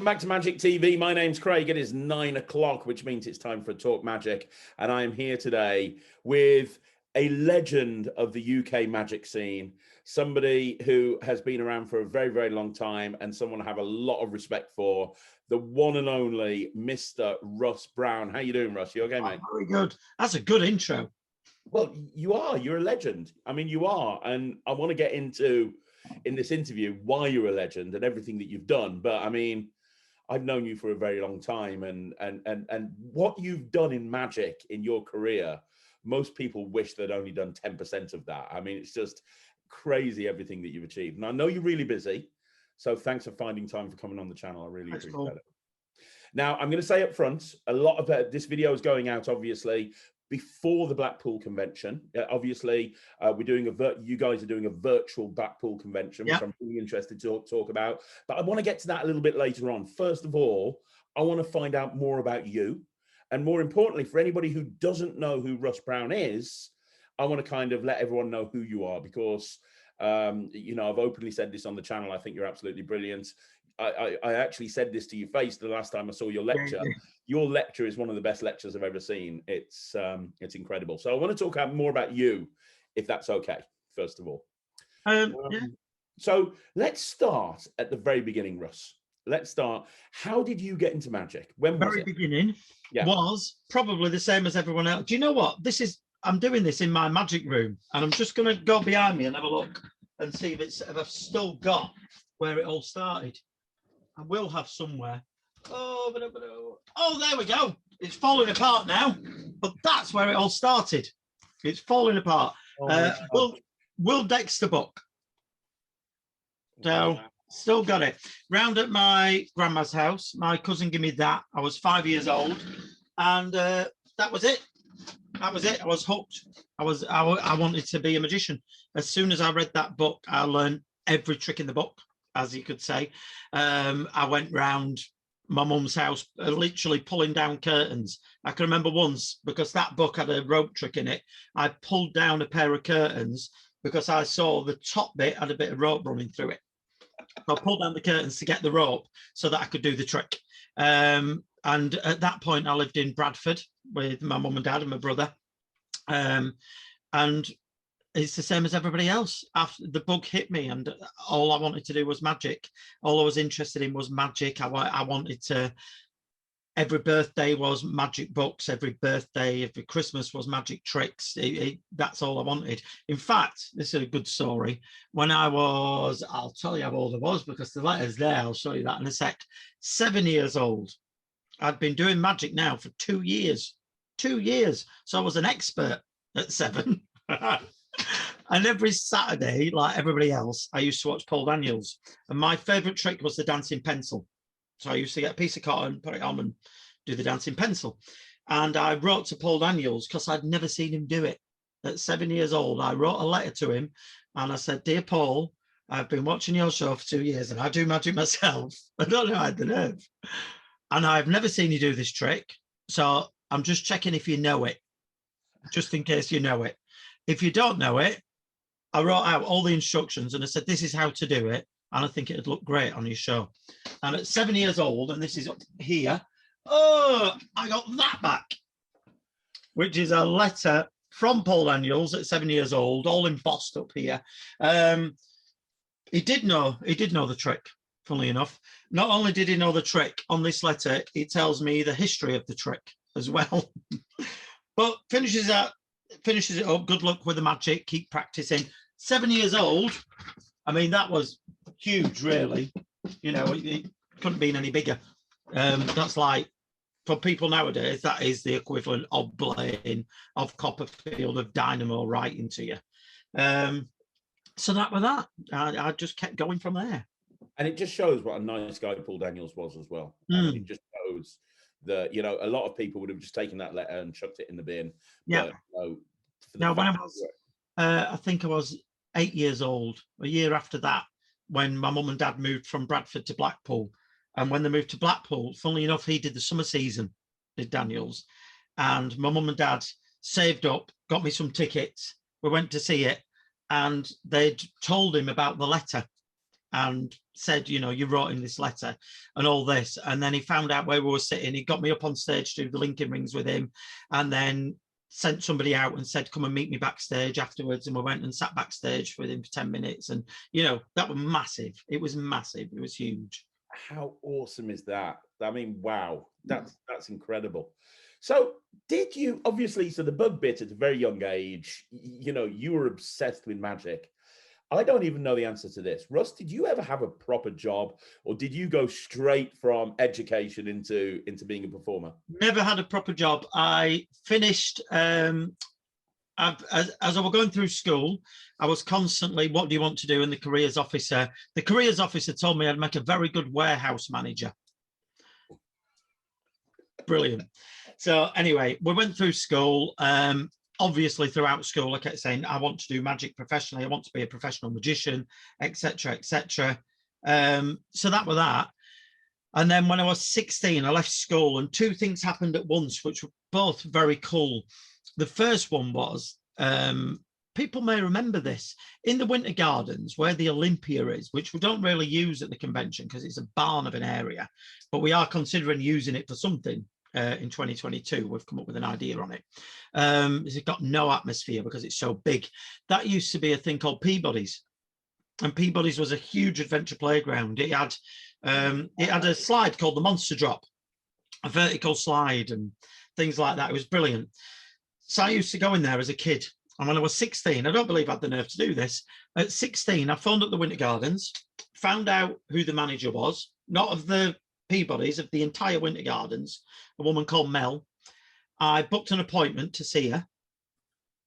Welcome back to Magic TV. My name's Craig. It is 9 o'clock, which means it's time for a Talk Magic. And I am here today with a legend of the UK magic scene, somebody who has been around for a very, very long time and someone I have a lot of respect for, the one and only Mr. Russ Brown. How you doing, Russ? You okay, mate? Very good. That's a good intro. Well, you are. You're a legend. I mean, you are. And I want to get into, in this interview, why you're a legend and everything that you've done. But I mean, I've known you for a very long time, and what you've done in magic in your career, most people wish they'd only done 10% of that. I mean, it's just crazy everything that you've achieved. And I know you're really busy, so thanks for finding time for coming on the channel. I really appreciate it. Now, I'm going to say up front, a lot of this video is going out, obviously, before the Blackpool Convention. Obviously, we're doing you guys are doing a virtual Blackpool Convention, which I'm really interested to talk about. But I want to get to that a little bit later on. First of all, I want to find out more about you. And more importantly, for anybody who doesn't know who Russ Brown is, I want to kind of let everyone know who you are, because, you know, I've openly said this on the channel. I think you're absolutely brilliant. I actually said this to your face the last time I saw your lecture. Your lecture is one of the best lectures I've ever seen. It's incredible. So I want to talk more about you, if that's okay, first of all. So let's start at the very beginning, Russ. Let's start. How did you get into magic? When was it? Very beginning was probably the same as everyone else. Do you know what? I'm doing this in my magic room, and I'm just going to go behind me and have a look and see if I've still got where it all started. I will have somewhere. Oh, there we go. It's falling apart now, but that's where it all started. It's falling apart. Will Dexter book. So still got it. Round at my grandma's house. My cousin gave me that. I was 5 years old, and that was it. That was it. I was hooked. I wanted to be a magician. As soon as I read that book, I learned every trick in the book, as you could say. I went round my mum's house, literally pulling down curtains. I can remember once, because that book had a rope trick in it, I pulled down a pair of curtains because I saw the top bit had a bit of rope running through it. So I pulled down the curtains to get the rope so that I could do the trick. And at that point, I lived in Bradford with my mum and dad and my brother. And it's the same as everybody else. After the bug hit me, and all I wanted to do was magic. All I was interested in was magic. I wanted to. Every birthday was magic books. Every birthday, every Christmas was magic tricks. That's all I wanted. In fact, this is a good story. When I was, I'll tell you how old I was, because the letter's there. I'll show you that in a sec. 7 years old. I'd been doing magic now for 2 years. 2 years. So I was an expert at 7. And every Saturday, like everybody else, I used to watch Paul Daniels. And my favourite trick was the dancing pencil. So I used to get a piece of cotton, put it on and do the dancing pencil. And I wrote to Paul Daniels because I'd never seen him do it. At 7 years old, I wrote a letter to him and I said, "Dear Paul, I've been watching your show for 2 years and I do magic myself. I don't know how I had the nerve. And I've never seen you do this trick. So I'm just checking if you know it, just in case you know it. If you don't know it," I wrote out all the instructions and I said, "This is how to do it. And I think it'd look great on your show." And at 7 years old, and this is up here, I got that back, which is a letter from Paul Daniels at 7 years old, all embossed up here. He did know the trick, funnily enough. Not only did he know the trick, on this letter, it tells me the history of the trick as well. But finishes it up. Good luck with the magic. Keep practicing. 7 years old. I mean, that was huge, really. You know, it couldn't have been any bigger. That's like, for people nowadays, that is the equivalent of Blaine, of Copperfield, of Dynamo right into you. So that was that. I just kept going from there. And it just shows what a nice guy Paul Daniels was as well. I mean, it just shows that, you know, a lot of people would have just taken that letter and chucked it in the bin. Yeah. But, now, when I was, I think I was 8 years old, a year after that, when my mum and dad moved from Bradford to Blackpool. And when they moved to Blackpool, funnily enough, he did the summer season, did Daniels. And my mum and dad saved up, got me some tickets. We went to see it, and they'd told him about the letter. and said, you know, you wrote in this letter and all this. And then he found out where we were sitting. He got me up on stage to do the linking rings with him, and then sent somebody out and said, come and meet me backstage afterwards. And we went and sat backstage with him for 10 minutes. And, you know, that was massive. It was massive. It was huge. How awesome is that? I mean, wow, that's incredible. So did you, obviously, so the bug bit at a very young age, you know, you were obsessed with magic. I don't even know the answer to this. Russ, did you ever have a proper job, or did you go straight from education into being a performer? Never had a proper job. I finished, as I was going through school, I was constantly, what do you want to do? And the careers officer told me I'd make a very good warehouse manager. Brilliant. So anyway, we went through school. Obviously, throughout school, I kept saying, I want to do magic professionally. I want to be a professional magician, etc., etc. So that was that. And then when I was 16, I left school, and two things happened at once, which were both very cool. The first one was, people may remember this, in the Winter Gardens, where the Olympia is, which we don't really use at the convention because it's a barn of an area, but we are considering using it for something. In 2022, we've come up with an idea on it. It's got no atmosphere because it's so big. That used to be a thing called Peabody's, and Peabody's was a huge adventure playground. It had a slide called the Monster Drop, a vertical slide and things like that. It was brilliant. So I used to go in there as a kid. And when I was 16, I don't believe I had the nerve to do this. At 16, I phoned up the Winter Gardens, found out who the manager was, not of the Peabody's, of the entire Winter Gardens, a woman called Mel. I booked an appointment to see her.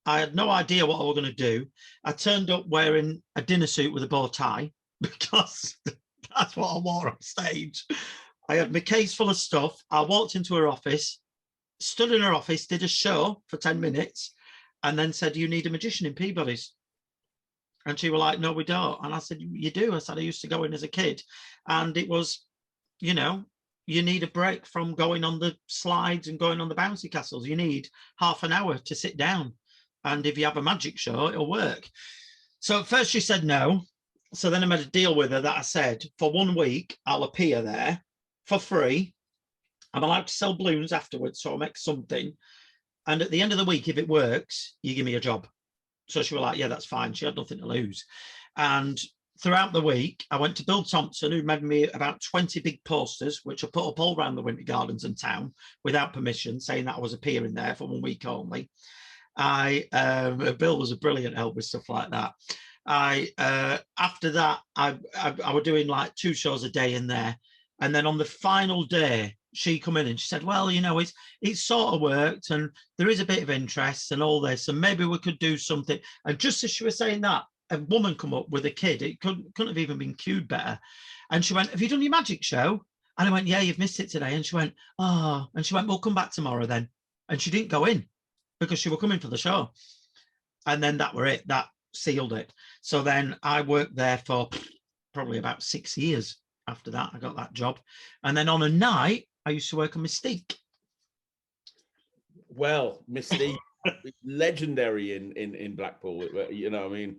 I had no idea what I was going to do. I turned up wearing a dinner suit with a bow tie because that's what I wore on stage. I had my case full of stuff. I walked into her office, stood in her office, did a show for 10 minutes, and then said, you need a magician in Peabody's. And she was like, no, we don't. And I said, you do? I said, I used to go in as a kid. And it was, you know, you need a break from going on the slides and going on the bouncy castles. You need half an hour to sit down. And if you have a magic show, it'll work. So at first she said no. So then I made a deal with her that I said, for 1 week, I'll appear there for free. I'm allowed to sell balloons afterwards, so I'll make something. And at the end of the week, if it works, you give me a job. So she was like, yeah, that's fine. She had nothing to lose. And throughout the week, I went to Bill Thompson, who made me about 20 big posters, which I put up all around the Winter Gardens and town without permission, saying that I was appearing there for 1 week only. Bill was a brilliant help with stuff like that. After that, I was doing like 2 shows a day in there. And then on the final day, she come in and she said, well, you know, it's sort of worked and there is a bit of interest and all this, and maybe we could do something. And just as she was saying that, a woman come up with a kid. It couldn't have even been cued better. And she went, have you done your magic show? And I went, yeah, you've missed it today. And she went, oh. And she went, we'll come back tomorrow then. And she didn't go in because she was coming for the show. And then that were it. That sealed it. So then I worked there for probably about 6 years. After that, I got that job. And then on a night, I used to work on Mystique. Well, Mystique, legendary in Blackpool. You know, I mean,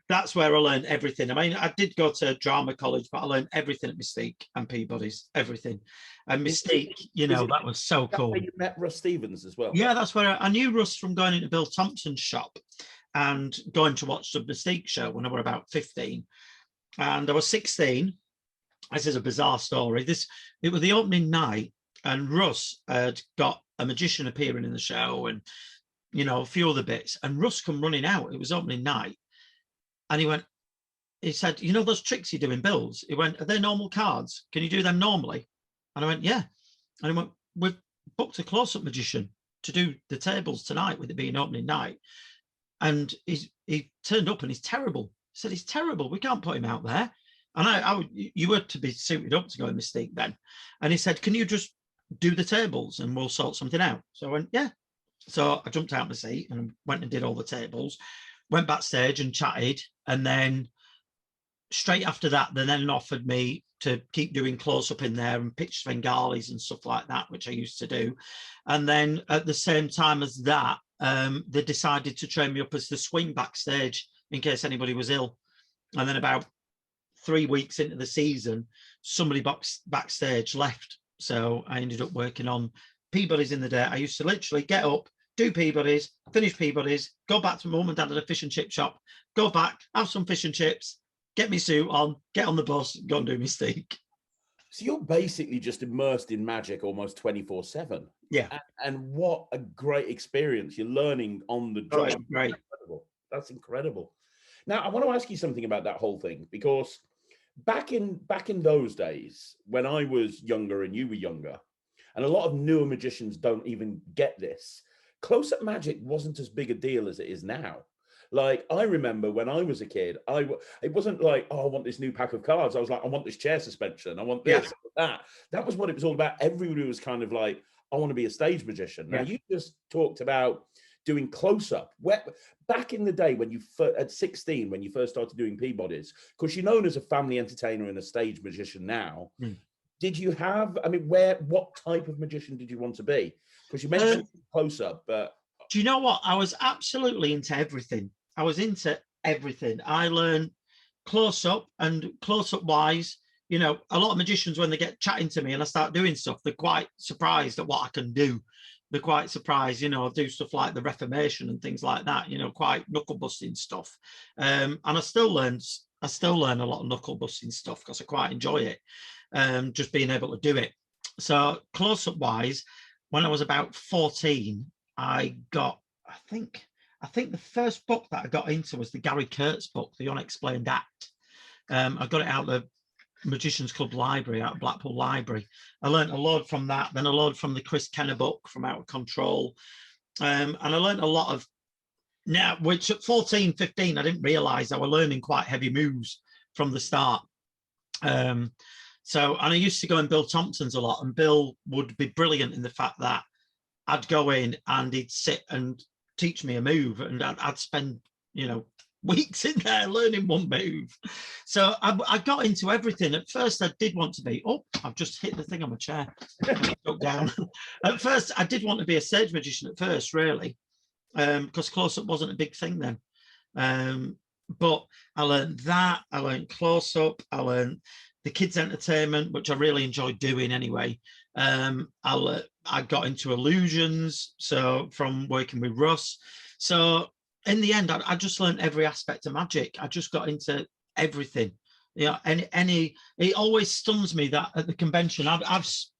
that's where I learned everything. I mean, I did go to drama college, but I learned everything at Mystique and Peabody's, everything. And Mystique, you know, that was so cool. Where you met Russ Stevens as well? Yeah, that's where I knew Russ from going into Bill Thompson's shop and going to watch the Mystique show when I was about 15. And I was 16. This is a bizarre story. It was the opening night, and Russ had got a magician appearing in the show, and you know, a few other bits. And Russ come running out. It was opening night, and he said, you know those tricks you do in Bill's? He went, are they normal cards? Can you do them normally? And I went, yeah. And he went, we've booked a close-up magician to do the tables tonight with it being opening night. And he turned up and he's terrible. He said, he's terrible. We can't put him out there. And you were to be suited up to go in Mystique then. And he said, can you just do the tables and we'll sort something out? So I went, yeah. So I jumped out my seat and went and did all the tables, went backstage and chatted. And then straight after that, they then offered me to keep doing close-up in there and pitch Svengalis and stuff like that, which I used to do. And then at the same time as that, they decided to train me up as the swing backstage in case anybody was ill. And then about 3 weeks into the season, somebody backstage left. So I ended up working on Peabody's in the day. I used to literally get up, do Peabody's, finish Peabody's, go back to mum and dad at a fish and chip shop, go back, have some fish and chips, get my suit on, get on the bus, go and do Mystique. So you're basically just immersed in magic almost 24/7. Yeah. And what a great experience. You're learning on the job. Oh, great. That's incredible. Now, I want to ask you something about that whole thing, because back in those days when I was younger and you were younger, and a lot of newer magicians don't even get this, close-up magic wasn't as big a deal as it is now. Like, I remember when I was a kid, it wasn't like, oh, I want this new pack of cards. I was like, I want this chair suspension. I want this, that. That was what it was all about. Everybody was kind of like, I want to be a stage magician. Now, you just talked about doing close-up. Back in the day when you at 16, when you first started doing Peabody's, because you're known as a family entertainer and a stage magician now, did you have, I mean, what type of magician did you want to be? Because you mentioned close-up, but... Do you know what? I was absolutely into everything. I was into everything. I learned close-up, and close-up wise, you know, a lot of magicians, when they get chatting to me and I start doing stuff, they're quite surprised at what I can do. They're quite surprised, you know, I do stuff like the Reformation and things like that, you know, quite knuckle busting stuff. And I still learn a lot of knuckle busting stuff because I quite enjoy it, just being able to do it. So close-up wise, when I was about 14, I think the first book that I got into was the Gary Kurtz book, The Unexplained Act. I got it out of the Magicians Club library, out of Blackpool Library. I learned a lot from that, then a lot from the Chris Kenner book, from Out of Control. And I learned a lot of, now, which at 14, 15, I didn't realize I was learning quite heavy moves from the start. And I used to go in Bill Thompson's a lot, and Bill would be brilliant in the fact that I'd go in and he'd sit and teach me a move, and I'd spend, you know, weeks in there learning one move. So I got into everything. At first, I did want to be, I've just hit the thing on my chair. Down. At first, I did want to be a stage magician at first, really, because close-up wasn't a big thing then. But I learned that. I learned close-up. I learned the kids' entertainment, which I really enjoyed doing anyway. I got into illusions, so from working with Russ. So in the end, I just learned every aspect of magic. I just got into everything. Yeah, it always stuns me that at the convention,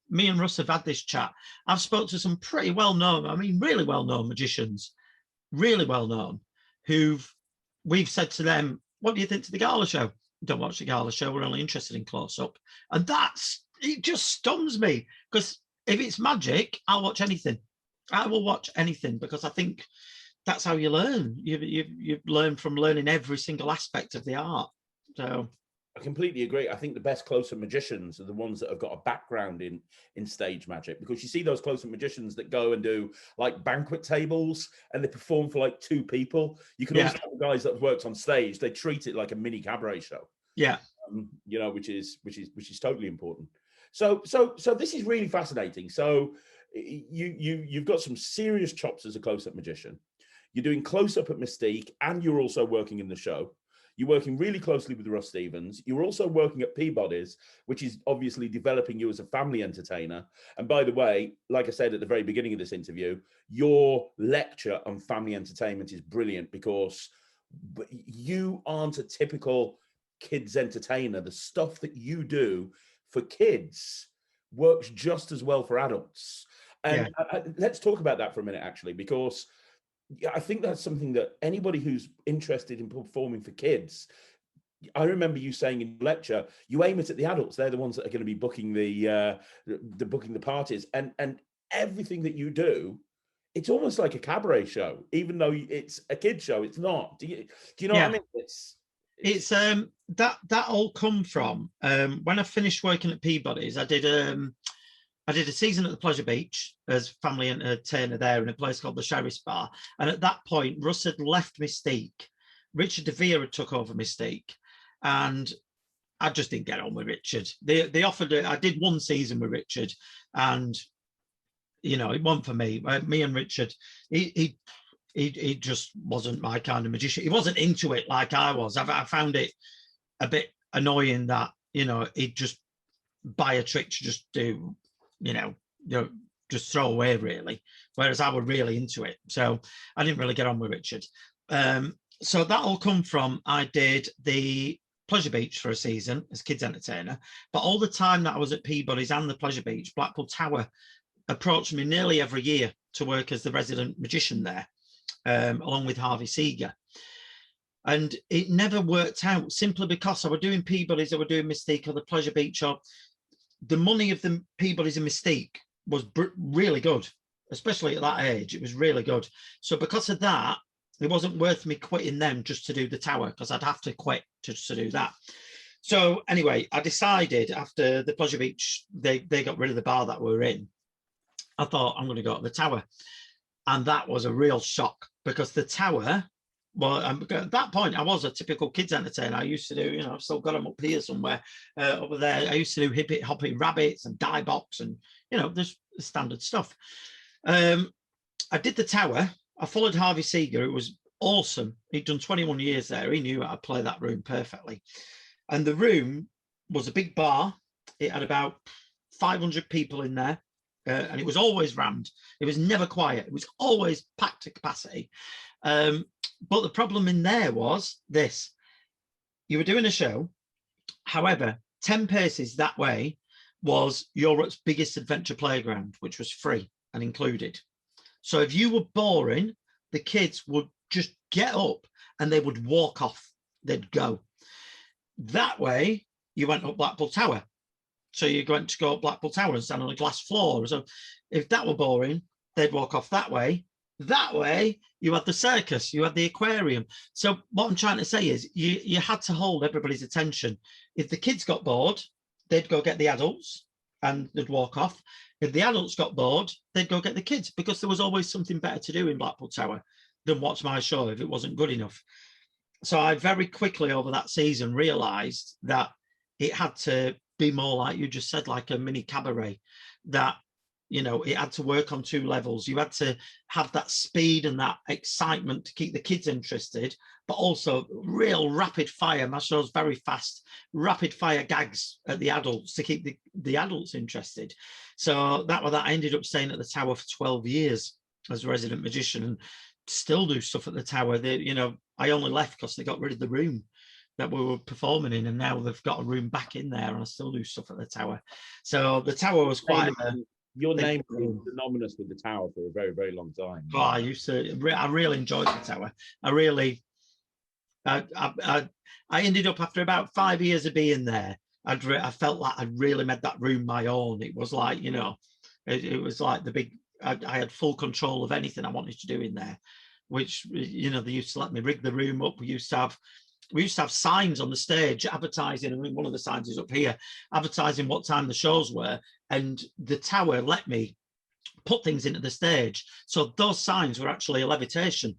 me and Russ have had this chat. I've spoke to some pretty well-known, I mean, really well-known magicians, really well-known, we've said to them, what do you think to the gala show? Don't watch the gala show, we're only interested in close-up. And it just stuns me, because if it's magic, I'll watch anything. I will watch anything, because I think that's how you learn. You learn from learning every single aspect of the art. So I completely agree. I think the best close-up magicians are the ones that have got a background in stage magic, because you see those close-up magicians that go and do like banquet tables and they perform for like 2 people. You can also have guys that have worked on stage. They treat it like a mini cabaret show. Yeah, you know, which is totally important. So this is really fascinating. So you've got some serious chops as a close-up magician. You're doing close-up at Mystique, and you're also working in the show. You're working really closely with Russ Stevens. You're also working at Peabody's, which is obviously developing you as a family entertainer. And by the way, like I said at the very beginning of this interview, your lecture on family entertainment is brilliant, because you aren't a typical kids entertainer. The stuff that you do for kids works just as well for adults. And let's talk about that for a minute, actually, because I think that's something that anybody who's interested in performing for kids, I remember you saying in lecture, you aim it at the adults. They're the ones that are going to be booking the parties, and everything that you do, it's almost like a cabaret show, even though it's a kid show. It's not. Do you know what I mean? It's that all come from when I finished working at Peabody's. I did a season at the Pleasure Beach as family entertainer there in a place called the Sheriff's Bar. And at that point, Russ had left Mystique. Richard De Vere had took over Mystique. And I just didn't get on with Richard. They offered it. I did 1 season with Richard. And, you know, it wasn't for me. Me and Richard, he just wasn't my kind of magician. He wasn't into it like I was. I found it a bit annoying that, you know, he'd just buy a trick to just do, you know, just throw away really. Whereas I was really into it. So I didn't really get on with Richard. So that all come from, I did the Pleasure Beach for a season as kids entertainer, but all the time that I was at Peabody's and the Pleasure Beach, Blackpool Tower approached me nearly every year to work as the resident magician there, along with Harvey Seeger. And it never worked out simply because I were doing Peabody's, I were doing Mystique or the Pleasure Beach, or the money of the Peabody's and Mystique was really good, especially at that age. It was really good. So because of that, it wasn't worth me quitting them just to do the Tower, because I'd have to quit just to do that. So anyway, I decided after the Pleasure Beach, they got rid of the bar that we were in. I thought, I'm going to go to the Tower. And that was a real shock, because the Tower, well, at that point, I was a typical kids entertainer. I used to do, you know, I've still got them up here somewhere, over there. I used to do hippie hoppy rabbits and die box and, you know, there's standard stuff. I did the Tower. I followed Harvey Seeger. It was awesome. He'd done 21 years there. He knew how to play that room perfectly. And the room was a big bar. It had about 500 people in there. And it was always rammed. It was never quiet. It was always packed to capacity. But the problem in there was this. You were doing a show. However, 10 paces that way was Europe's biggest adventure playground, which was free and included. So if you were boring, the kids would just get up and they would walk off. They'd go. That way, you went up Blackpool Tower. So you're going to go up Blackpool Tower and stand on a glass floor. So if that were boring, they'd walk off that way. That way, you had the circus, you had the aquarium. So what I'm trying to say is you had to hold everybody's attention. If the kids got bored, they'd go get the adults and they'd walk off. If the adults got bored, they'd go get the kids, because there was always something better to do in Blackpool Tower than watch my show if it wasn't good enough. So I very quickly over that season realised that it had to be more like you just said, like a mini cabaret, that, you know, it had to work on two levels. You had to have that speed and that excitement to keep the kids interested, but also real rapid fire. My show's very fast, rapid fire gags at the adults to keep the adults interested. So that was that. I ended up staying at the Tower for 12 years as a resident magician and still do stuff at the Tower. They, you know, I only left because they got rid of the room that we were performing in, and now they've got a room back in there, and I still do stuff at the Tower. So the Tower was quite your name was synonymous with the Tower for a very, very long time. Oh, I really enjoyed the Tower. I ended up, after about 5 years of being there, I felt like I'd really made that room my own. It was like, you know, it was like the big, I had full control of anything I wanted to do in there, which, you know, they used to let me rig the room up. We used to have signs on the stage advertising. I mean, one of the signs is up here, advertising what time the shows were. And the Tower let me put things into the stage. So those signs were actually a levitation.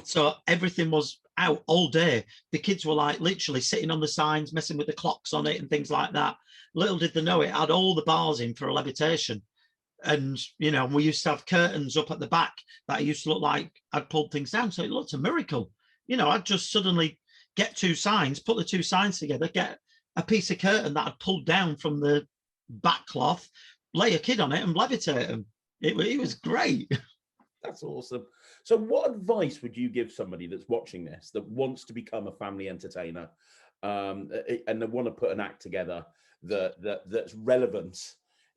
So everything was out all day. The kids were like literally sitting on the signs, messing with the clocks on it and things like that. Little did they know it had all the bars in for a levitation. And, you know, we used to have curtains up at the back that used to look like I'd pulled things down. So it looked a miracle. You know, I'd just suddenly get two signs, put the two signs together, get a piece of curtain that I'd pulled down from the back cloth, lay a kid on it and levitate them. It was great. That's awesome. So what advice would you give somebody that's watching this, that wants to become a family entertainer, and they want to put an act together that's relevant?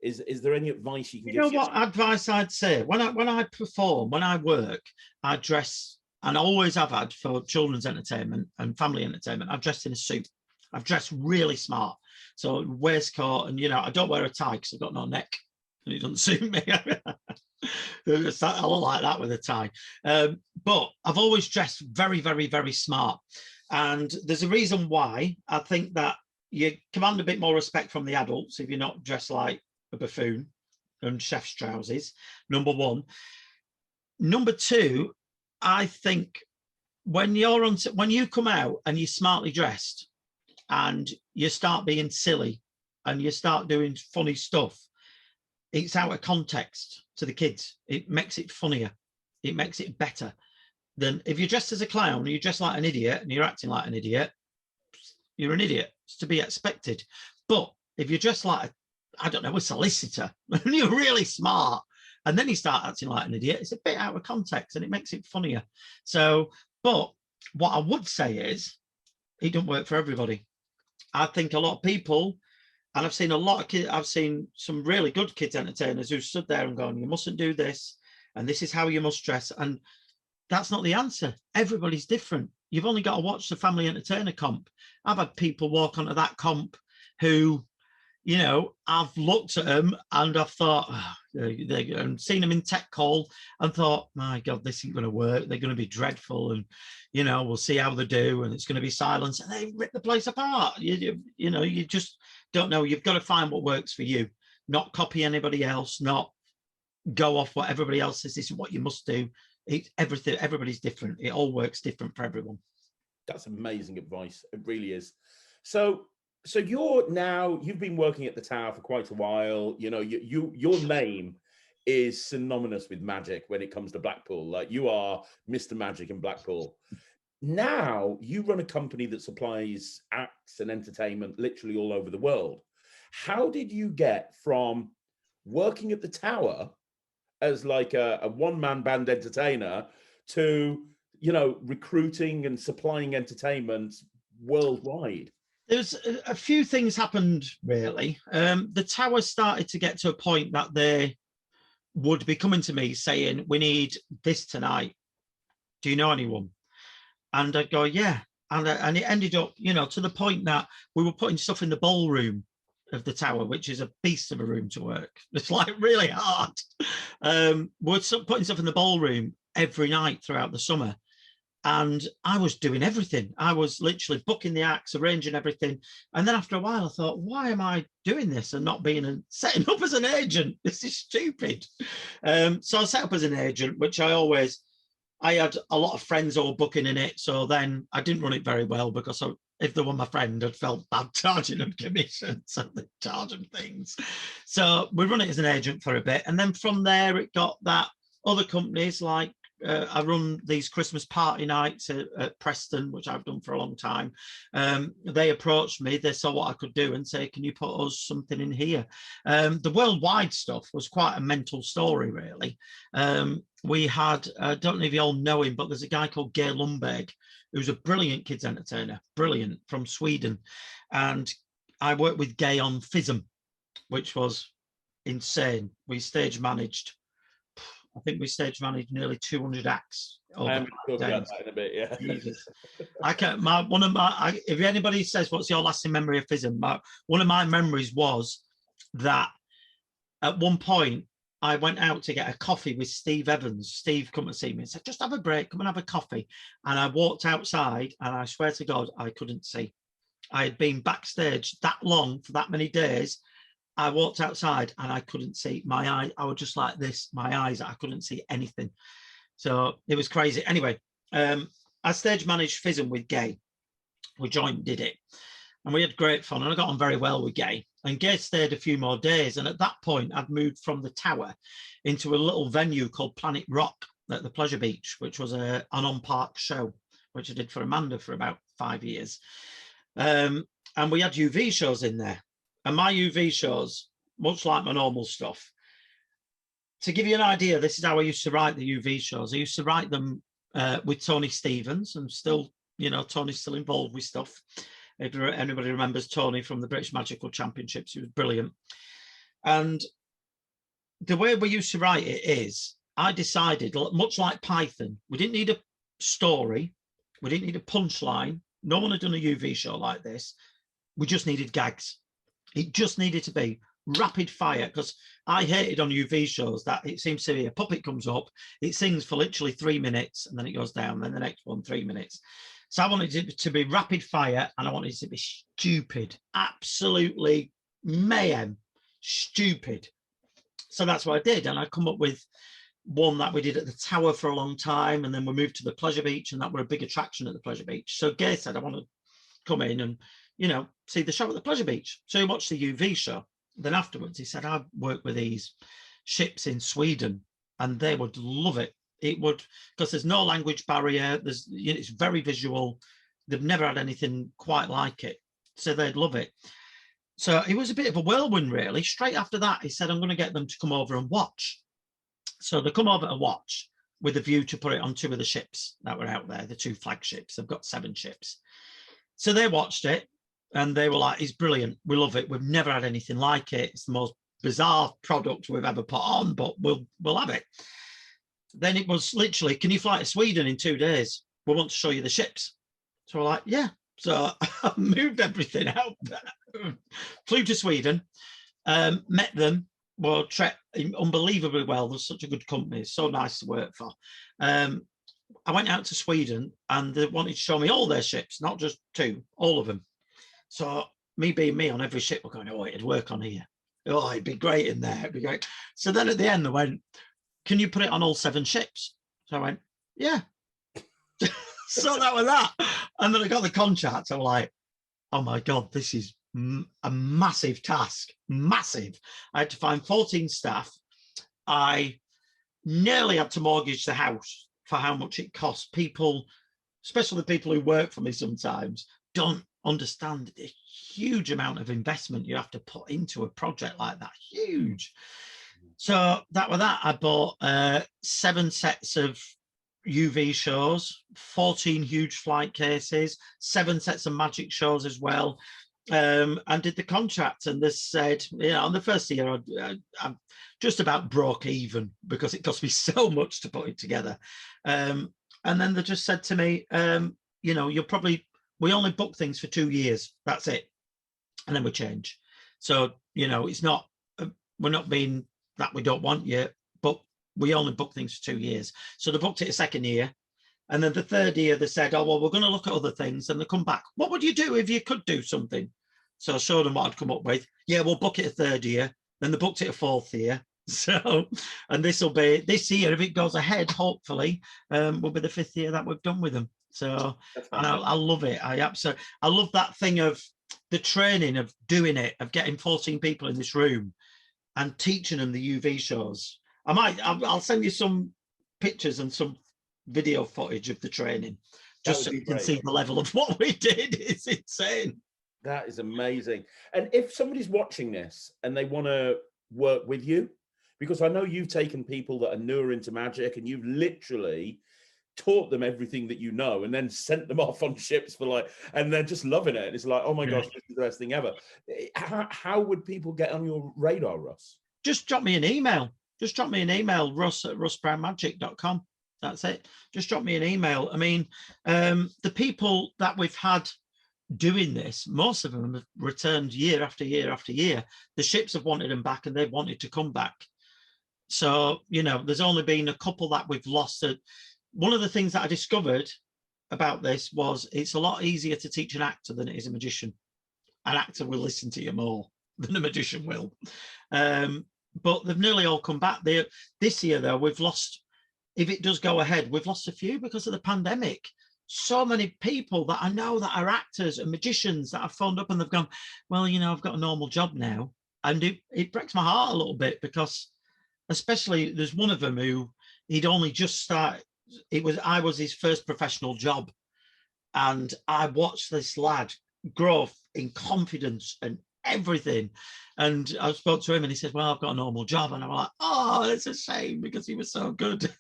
Is there any advice you can give? You know what advice I'd say? When I perform, when I work, I dress, and I always have had for children's entertainment and family entertainment, I've dressed in a suit. I've dressed really smart. So waistcoat, and, you know, I don't wear a tie because I've got no neck and it doesn't suit me. I look like that with a tie. But I've always dressed very, very, very smart. And there's a reason why. I think that you command a bit more respect from the adults if you're not dressed like a buffoon and chef's trousers, number one. Number two, I think when you come out and you're smartly dressed and you start being silly and you start doing funny stuff, it's out of context to the kids. It makes it funnier. It makes it better than if you're dressed as a clown and you're dressed like an idiot and you're acting like an idiot. you're an idiot. It's to be expected. But if you're just like, I don't know, a solicitor, and you're really smart, and then you start acting like an idiot, it's a bit out of context and it makes it funnier. So, but what I would say is, it don't work for everybody. I think a lot of people, and I've seen a lot of kids, I've seen some really good kids entertainers who stood there and gone, you mustn't do this, and this is how you must dress. And that's not the answer. Everybody's different. You've only got to watch the Family Entertainer comp. I've had people walk onto that comp who, you know, I've looked at them and I've thought, oh, and seen them in tech call and thought, my God, this isn't going to work. They're going to be dreadful. And, you know, we'll see how they do. And it's going to be silence. And they rip the place apart. You know, you just don't know. You've got to find what works for you, not copy anybody else, not go off what everybody else says. This is what you must do. It's everything. Everybody's different. It all works different for everyone. That's amazing advice. It really is. So you've been working at the Tower for quite a while. You know, your name is synonymous with magic when it comes to Blackpool. Like, you are Mr. Magic in Blackpool. Now you run a company that supplies acts and entertainment literally all over the world. How did you get from working at the Tower as like a one-man band entertainer to, you know, recruiting and supplying entertainment worldwide? There's a few things happened, really. The Tower started to get to a point that they would be coming to me saying, we need this tonight. Do you know anyone? And I'd go, yeah. And it ended up, you know, to the point that we were putting stuff in the ballroom of the Tower, which is a beast of a room to work. It's like really hard. We're putting stuff in the ballroom every night throughout the summer. And I was doing everything. I was literally booking the acts, arranging everything. And then after a while, I thought, why am I doing this and not being setting up as an agent? This is stupid. So I set up as an agent, which I had a lot of friends all booking in it. So then I didn't run it very well because if they were my friend, I'd felt bad charging them commissions, so they charge them things. So we run it as an agent for a bit. And then from there, it got that other companies like, I run these Christmas party nights at Preston, which I've done for a long time. They approached me, they saw what I could do and say, can you put us something in here? The worldwide stuff was quite a mental story, really. We had, I don't know if you all know him, but there's a guy called Gay Lundberg, who's a brilliant kids entertainer, brilliant, from Sweden. And I worked with Gay on FISM, which was insane. We stage managed, I think we stage managed nearly 200 acts. I'm talking about that in a bit, yeah. Jesus. I can't, if anybody says, what's your lasting memory of FISM? One of my memories was that at one point, I went out to get a coffee with Steve Evans. Steve come and see me and said, just have a break, come and have a coffee. And I walked outside and I swear to God, I couldn't see. I had been backstage that long for that many days. I walked outside and I couldn't see. My eyes, I was just like this, my eyes, I couldn't see anything. So it was crazy. Anyway, I stage managed FISM with Gay. We joined, did it. And we had great fun. And I got on very well with Gay. And Gay stayed a few more days. And at that point, I'd moved from the Tower into a little venue called Planet Rock at the Pleasure Beach, which was an on-park show, which I did for Amanda for about 5 years. And we had UV shows in there. And my UV shows, much like my normal stuff, to give you an idea, this is how I used to write the UV shows. I used to write them with Tony Stevens, and still, you know, Tony's still involved with stuff. If anybody remembers Tony from the British Magical Championships, he was brilliant. And the way we used to write it is, I decided, much like Python, we didn't need a story, we didn't need a punchline. No one had done a UV show like this. We just needed gags. It just needed to be rapid fire, because I hated on UV shows that it seems to be a puppet comes up, it sings for literally 3 minutes, and then it goes down, then the next one, 3 minutes. So I wanted it to be rapid fire, and I wanted it to be stupid, absolutely mayhem, stupid. So that's what I did. And I come up with one that we did at the Tower for a long time, and then we moved to the Pleasure Beach, and that were a big attraction at the Pleasure Beach. So Gay said, I want to come in and, you know, see the show at the Pleasure Beach. So he watched the UV show. Then afterwards, he said, I've worked with these ships in Sweden and they would love it. It would, because there's no language barrier. There's, you know, it's very visual. They've never had anything quite like it. so they'd love it. So it was a bit of a whirlwind, really. Straight after that, he said, I'm going to get them to come over and watch. So they come over to watch with a view to put it on 2 of the ships that were out there, the 2 flagships. They've got 7 ships. So they watched it and they were like, it's brilliant. We love it. We've never had anything like it. It's the most bizarre product we've ever put on, but we'll have it. Then it was literally, can you fly to Sweden in 2 days? We want to show you the ships. So we're like, yeah. So I moved everything out, flew to Sweden, met them, well, unbelievably well. They're such a good company. It's so nice to work for. I went out to Sweden and they wanted to show me all their ships, not just 2, all of them. So me being me on every ship, we're going, oh, it'd work on here. Oh, it'd be great in there. It'd be great. So then at the end, they went, can you put it on all 7 ships? So I went, yeah. So that was that. And then I got the contract. I was like, oh my God, this is a massive task. Massive. I had to find 14 staff. I nearly had to mortgage the house for how much it costs. People, especially the people who work for me sometimes, don't understand the huge amount of investment you have to put into a project like that. Huge. So that was that. I bought 7 sets of UV shows, 14 huge flight cases, 7 sets of magic shows as well, and did the contract. And they said, you know, on the first year, I just about broke even because it cost me so much to put it together. And then they just said to me, you know, we only book things for 2 years. That's it. And then we change. So, you know, it's not, we're not being that we don't want you, but we only book things for 2 years. So they booked it a second year. And then the third year, they said, oh, well, we're going to look at other things. And they come back. What would you do if you could do something? So I showed them what I'd come up with. Yeah, we'll book it a 3rd year. Then they booked it a 4th year. So, and this will be this year, if it goes ahead, hopefully, will be the 5th year that we've done with them. So I love it. I love that thing of the training of doing it, of getting 14 people in this room and teaching them the UV shows. I'll send you some pictures and some video footage of the training, just so you can see the level of what we did. It's insane. That is amazing. And if somebody's watching this and they want to work with you, because I know you've taken people that are newer into magic and you've literally taught them everything that you know and then sent them off on ships and they're just loving it. And it's like, oh my gosh, this is the best thing ever. How would people get on your radar, Russ? Just drop me an email. Russ@russbrownmagic.com. That's it. Just drop me an email. I mean, the people that we've had doing this, most of them have returned year after year after year. The ships have wanted them back and they've wanted to come back. So, you know, there's only been a couple that we've lost. One of the things that I discovered about this was it's a lot easier to teach an actor than it is a magician. An actor will listen to you more than a magician will. But they've nearly all come back. This year, though, we've lost, if it does go ahead, we've lost a few because of the pandemic. So many people that I know that are actors and magicians that I've phoned up and they've gone, well, you know, I've got a normal job now. And it breaks my heart a little bit because especially there's one of them who he'd only just started. I was his first professional job. And I watched this lad grow in confidence and everything. And I spoke to him and he said, well, I've got a normal job. And I'm like, oh, it's a shame because he was so good.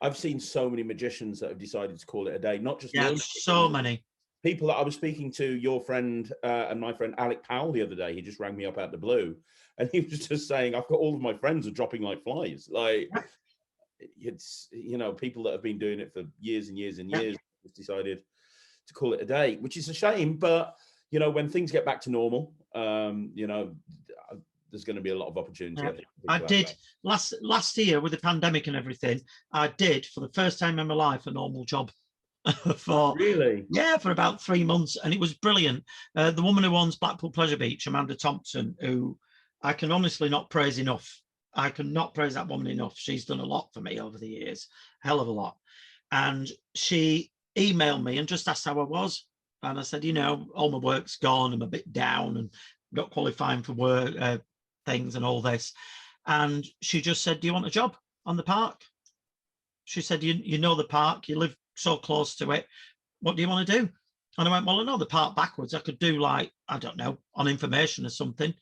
I've seen so many magicians that have decided to call it a day, not just so many people that I was speaking to, your friend and my friend Alec Powell the other day. He just rang me up out the blue and he was just saying, I've got all of my friends are dropping like flies. Like it's, you know, people that have been doing it for years and years and years just decided to call it a day, which is a shame. But, you know, when things get back to normal, you know, there's going to be a lot of opportunity. I did last year with the pandemic and everything. I did for the first time in my life a normal job for about 3 months, and it was brilliant. The woman who owns Blackpool Pleasure Beach, Amanda Thompson, who I can honestly not praise enough. I cannot praise that woman enough. She's done a lot for me over the years, hell of a lot. And she emailed me and just asked how I was, and I said, you know, all my work's gone. I'm a bit down and not qualifying for work. Things and all this, and she just said, do you want a job on the park? She said, you know the park, you live so close to it, what do you want to do? And I went, well, I know the part backwards. I could do like, I don't know, on information or something.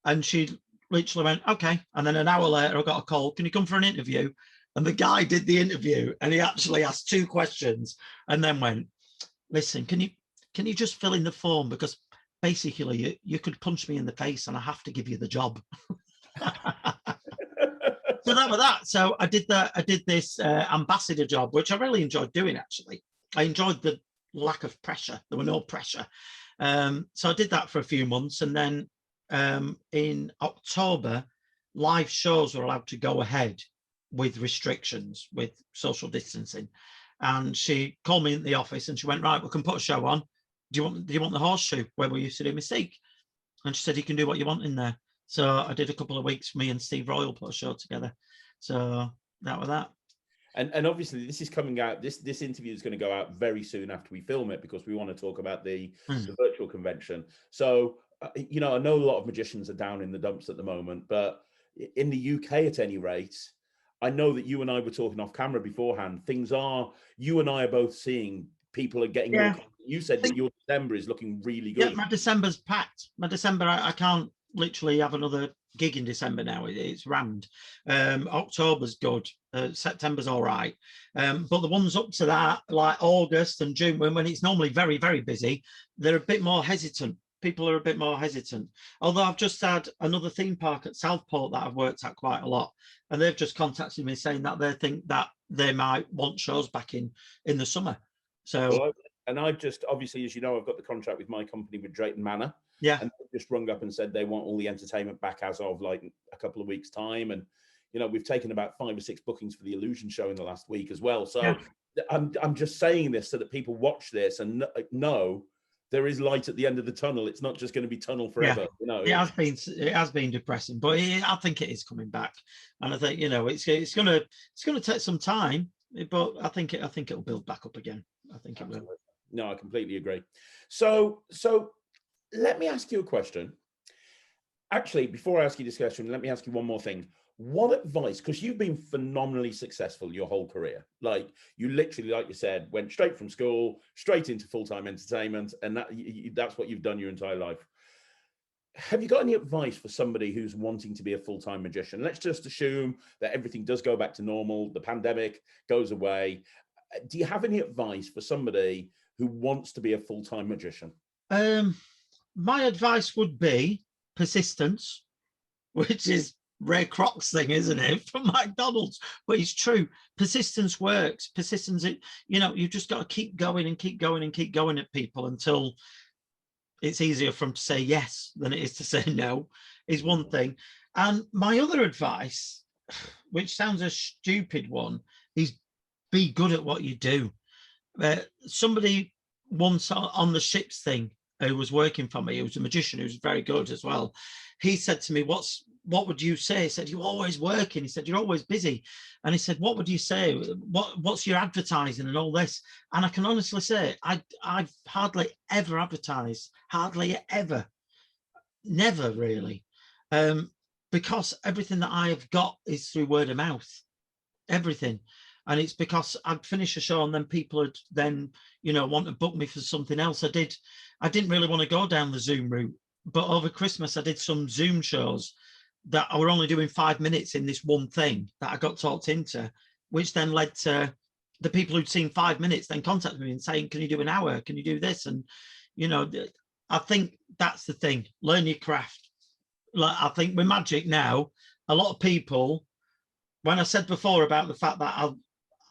And she literally went, okay. And then an hour later, I got a call. Can you come for an interview? And the guy did the interview, and he actually asked 2 questions, and then went, listen, can you just fill in the form, because basically you could punch me in the face and I have to give you the job. So that was that. So I did that. I did this ambassador job, which I really enjoyed doing. Actually, I enjoyed the lack of pressure. There were no pressure. So I did that for a few months, and then in October, live shows were allowed to go ahead with restrictions, with social distancing. And she called me in the office and she went, right, we can put a show on. Do you want the horseshoe where we used to do Mystique? And she said, you can do what you want in there. So I did a couple of weeks. Me and Steve Royal put a show together. So that was that. And obviously this is coming out, this interview is going to go out very soon after we film it, because we want to talk about the virtual convention. So, you know, I know a lot of magicians are down in the dumps at the moment, but in the UK at any rate, I know that you and I were talking off camera beforehand. You and I are both seeing people are getting more. You said that your December is looking really good. Yeah, my December's packed. My December, I can't literally have another gig in December now. It's rammed. October's good. September's all right. But the ones up to that, like August and June, when it's normally very, very busy, they're a bit more hesitant. People are a bit more hesitant. Although I've just had another theme park at Southport that I've worked at quite a lot, and they've just contacted me saying that they think that they might want shows back in the summer. So, well, and I've just, obviously, as you know, I've got the contract with my company with Drayton Manor. Yeah. And they just rung up and said they want all the entertainment back as of like a couple of weeks' time. And, you know, we've taken about 5 or 6 bookings for the Illusion show in the last week as well. So I'm just saying this so that people watch this and know there is light at the end of the tunnel. It's not just going to be tunnel forever. Yeah. You know, it has been depressing, but I think it is coming back, and I think, you know, it's going to take some time, but I think it'll build back up again. I think it will. No, I completely agree. So let me ask you a question. Actually, before I ask you this question, let me ask you one more thing. What advice, because you've been phenomenally successful your whole career, like you literally, like you said, went straight from school, straight into full-time entertainment, and that's what you've done your entire life. Have you got any advice for somebody who's wanting to be a full-time magician? Let's just assume that everything does go back to normal, the pandemic goes away. Do you have any advice for somebody who wants to be a full-time magician? My advice would be persistence, which is Ray Kroc's thing, isn't it, from McDonald's? But it's true. Persistence works. Persistence, you know, you've just got to keep going and keep going and keep going at people until it's easier for them to say yes than it is to say no, is one thing. And my other advice, which sounds a stupid one, is be good at what you do. Somebody once on the ships thing who was working for me, who was a magician, who was very good as well, he said to me, what would you say? He said, you're always working. He said, you're always busy. And he said, what would you say? What's your advertising and all this? And I can honestly say, I've hardly ever advertised, hardly ever, never really, because everything that I have got is through word of mouth, everything. And it's because I'd finish a show and then people would then, you know, want to book me for something else. I didn't really want to go down the Zoom route, but over Christmas I did some Zoom shows that I were only doing 5 minutes in this one thing that I got talked into, which then led to the people who'd seen 5 minutes then contacted me and saying, can you do an hour? Can you do this? And, you know, I think that's the thing. Learn your craft. Like, I think with magic now, a lot of people, when I said before about the fact that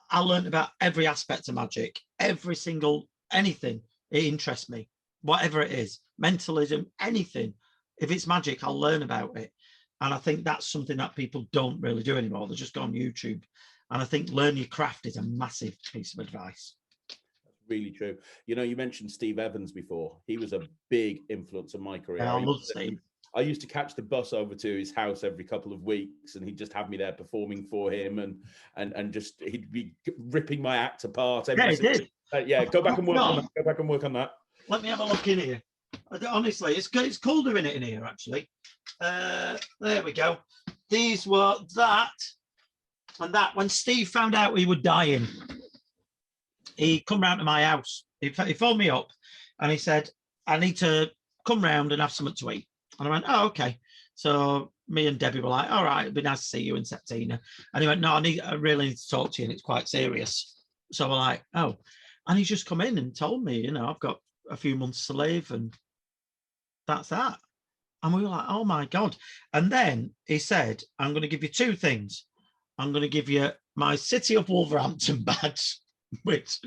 I learned about every aspect of magic, every single, anything, it interests me, whatever it is, mentalism, anything. If it's magic, I'll learn about it. And I think that's something that people don't really do anymore. They just go on YouTube. And I think learn your craft is a massive piece of advice. Really true. You know, you mentioned Steve Evans before. He was a big influence on my career. Yeah, I love Steve. I used to catch the bus over to his house every couple of weeks, and he'd just have me there performing for him, and just he'd be ripping my act apart. Yeah, he did. Go back and work on that. Go back and work on that. Let me have a look in here. Honestly, it's cool doing it in here, actually. There we go. These were that and that. When Steve found out we were dying, he come round to my house He phoned me up and he said, I need to come round and have something to eat. And I went, oh, okay. So me and Debbie were like, all right, it'd be nice to see you in September. And he went, no, I really need to talk to you, and it's quite serious. So we're like, oh. And he's just come in and told me, you know, I've got a few months to live, and that's that. And we were like, oh my God. And then he said, I'm going to give you two things. I'm going to give you my City of Wolverhampton badge, which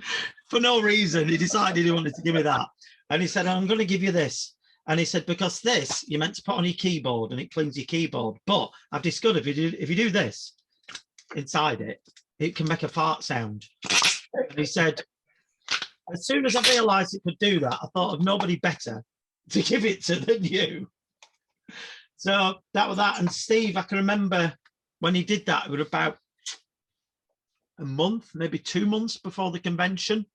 for no reason he decided he wanted to give me that. And he said, I'm going to give you this. And he said, because this you're meant to put on your keyboard and it cleans your keyboard. But I've discovered if you do this inside it, it can make a fart sound. And he said, as soon as I realized it could do that, I thought of nobody better to give it to than you. So that was that. And Steve, I can remember when he did that, it was about a month, maybe 2 months before the convention.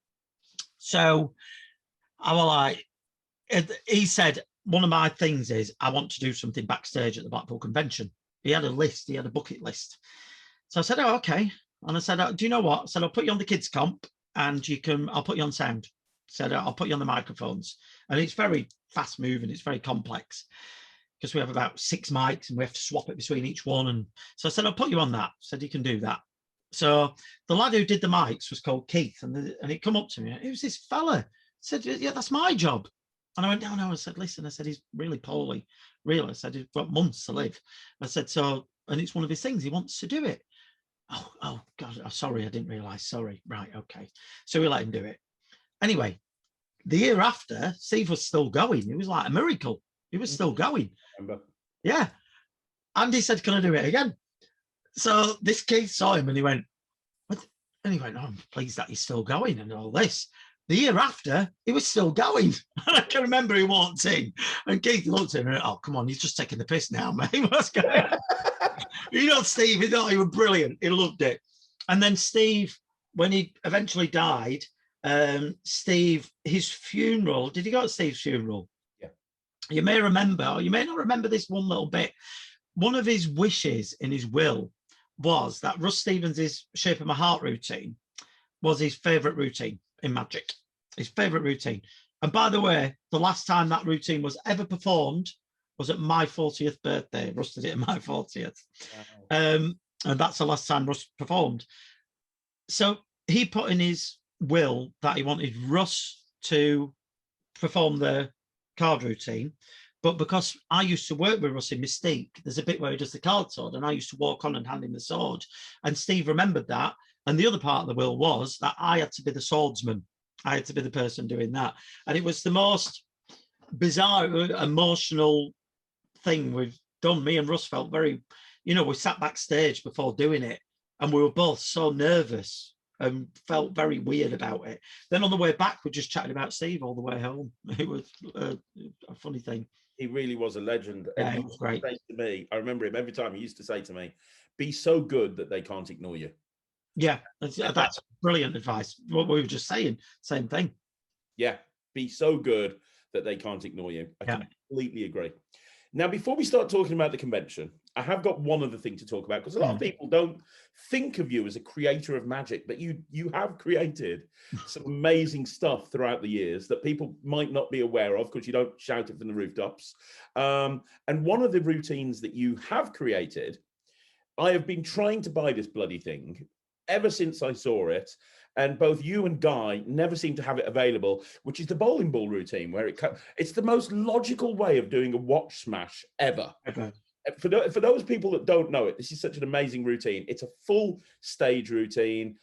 So I was like, he said, one of my things is I want to do something backstage at the Blackpool Convention. He had a list, he had a bucket list. So I said, oh, okay. And I said, do you know what? I said, I'll put you on the kids' comp and I'll put you on sound. I said, I'll put you on the microphones. And it's very fast moving, it's very complex because we have about 6 mics and we have to swap it between each one. And so I said, I'll put you on that. I said, you can do that. So the lad who did the mics was called Keith, and he come up to me. Who's this fella? I said, yeah, that's my job. And I went, no. I said, listen, I said, he's really poorly. Really, I said, he's got months to live. I said, so, and it's one of his things. He wants to do it. Oh God, sorry, I didn't realise. Sorry. Right, okay. So we let him do it. Anyway, the year after, Steve was still going. It was like a miracle. He was still going. Yeah. And he said, can I do it again? So this kid saw him and he went, what? And he went, oh, I'm pleased that he's still going and all this. The year after, he was still going. And I can remember he walked in and Keith looked at him and went, oh, come on, he's just taking the piss now, mate. What's going on? You know, Steve, he thought he was brilliant. He loved it. And then Steve, when he eventually died, Steve, his funeral, did you go to Steve's funeral? Yeah. You may remember, or you may not remember this one little bit. One of his wishes in his will was that Russ Stevens' Shape of My Heart routine was his favourite routine in magic, his favourite routine. And by the way, the last time that routine was ever performed was at my 40th birthday. Russ did it at my 40th. Wow. And that's the last time Russ performed. So he put in his will that he wanted Russ to perform the card routine. But because I used to work with Russ in Mystique, there's a bit where he does the card sword, and I used to walk on and hand him the sword. And Steve remembered that. And the other part of the will was that I had to be the swordsman. I had to be the person doing that. And it was the most bizarre, emotional thing we've done. Me and Russ felt very, you know, we sat backstage before doing it and we were both so nervous and felt very weird about it. Then on the way back, we just chatted about Steve all the way home. It was a funny thing. He really was a legend. Yeah, and he was great. To me, I remember him every time. He used to say to me, be so good that they can't ignore you. Yeah, that's brilliant advice. What we were just saying, same thing. Yeah, be so good that they can't ignore you. I completely agree. Now, before we start talking about the convention, I have got one other thing to talk about, because a lot of people don't think of you as a creator of magic, but you have created some amazing stuff throughout the years that people might not be aware of because you don't shout it from the rooftops. And one of the routines that you have created, I have been trying to buy this bloody thing ever since I saw it. And both you and Guy never seem to have it available, which is the bowling ball routine, where it's the most logical way of doing a watch smash ever. Okay. For those people that don't know it, this is such an amazing routine. It's a full stage routine.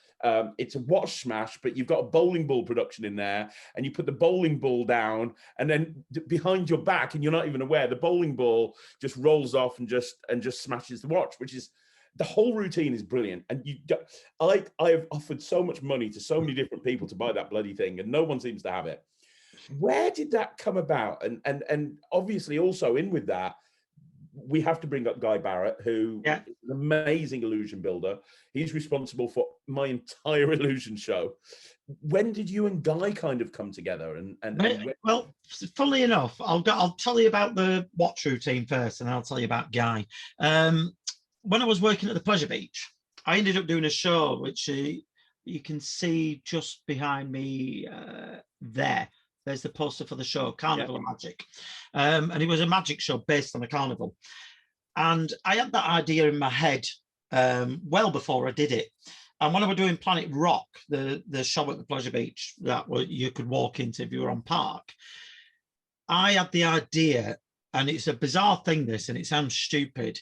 It's a watch smash, but you've got a bowling ball production in there, and you put the bowling ball down, and then behind your back, and you're not even aware, the bowling ball just rolls off and just smashes the watch, which is, the whole routine is brilliant. And I have offered so much money to so many different people to buy that bloody thing, and no one seems to have it. Where did that come about? And obviously also in with that, we have to bring up Guy Barrett, who is an amazing illusion builder. He's responsible for my entire illusion show. When did you and Guy kind of come together? Well, funnily enough, I'll tell you about the watch routine first, and I'll tell you about Guy. When I was working at the Pleasure Beach, I ended up doing a show which you can see just behind me there's the poster for the show, Carnival of Magic. And it was a magic show based on a carnival. And I had that idea in my head well before I did it. And when I was doing Planet Rock, the show at the Pleasure Beach that you could walk into if you were on Park, I had the idea, and it's a bizarre thing, this, and it sounds stupid.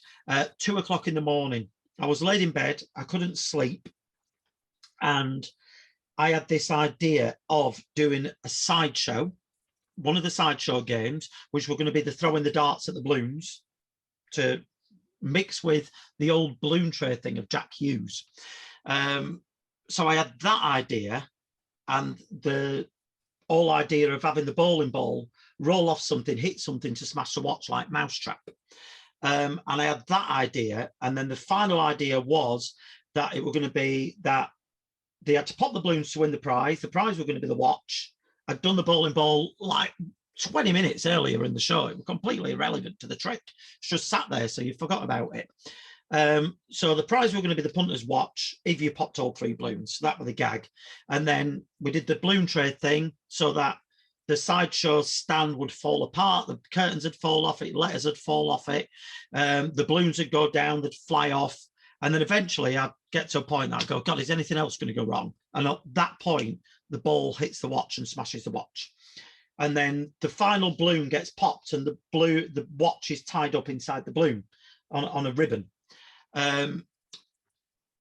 2 o'clock in the morning, I was laid in bed, I couldn't sleep, and I had this idea of doing a sideshow, one of the sideshow games, which were going to be the throwing the darts at the balloons, to mix with the old balloon tray thing of Jack Hughes. So I had that idea, and the whole idea of having the bowling ball roll off something, hit something to smash the watch like Mousetrap. And I had that idea, and then the final idea was that it were going to be that they had to pop the balloons to win the prize. The prize were going to be the watch. I'd done the bowling ball like 20 minutes earlier in the show. It was completely irrelevant to the trick. It's just sat there, so you forgot about it. So the prize were going to be the punter's watch if you popped all 3 balloons. So that was the gag. And then we did the balloon tray thing so that the sideshow stand would fall apart, the curtains would fall off it, letters would fall off it, the balloons would go down, they'd fly off. And then eventually I'd get to a point that I'd go, God, is anything else going to go wrong? And at that point, the ball hits the watch and smashes the watch. And then the final balloon gets popped and the watch is tied up inside the balloon on a ribbon. And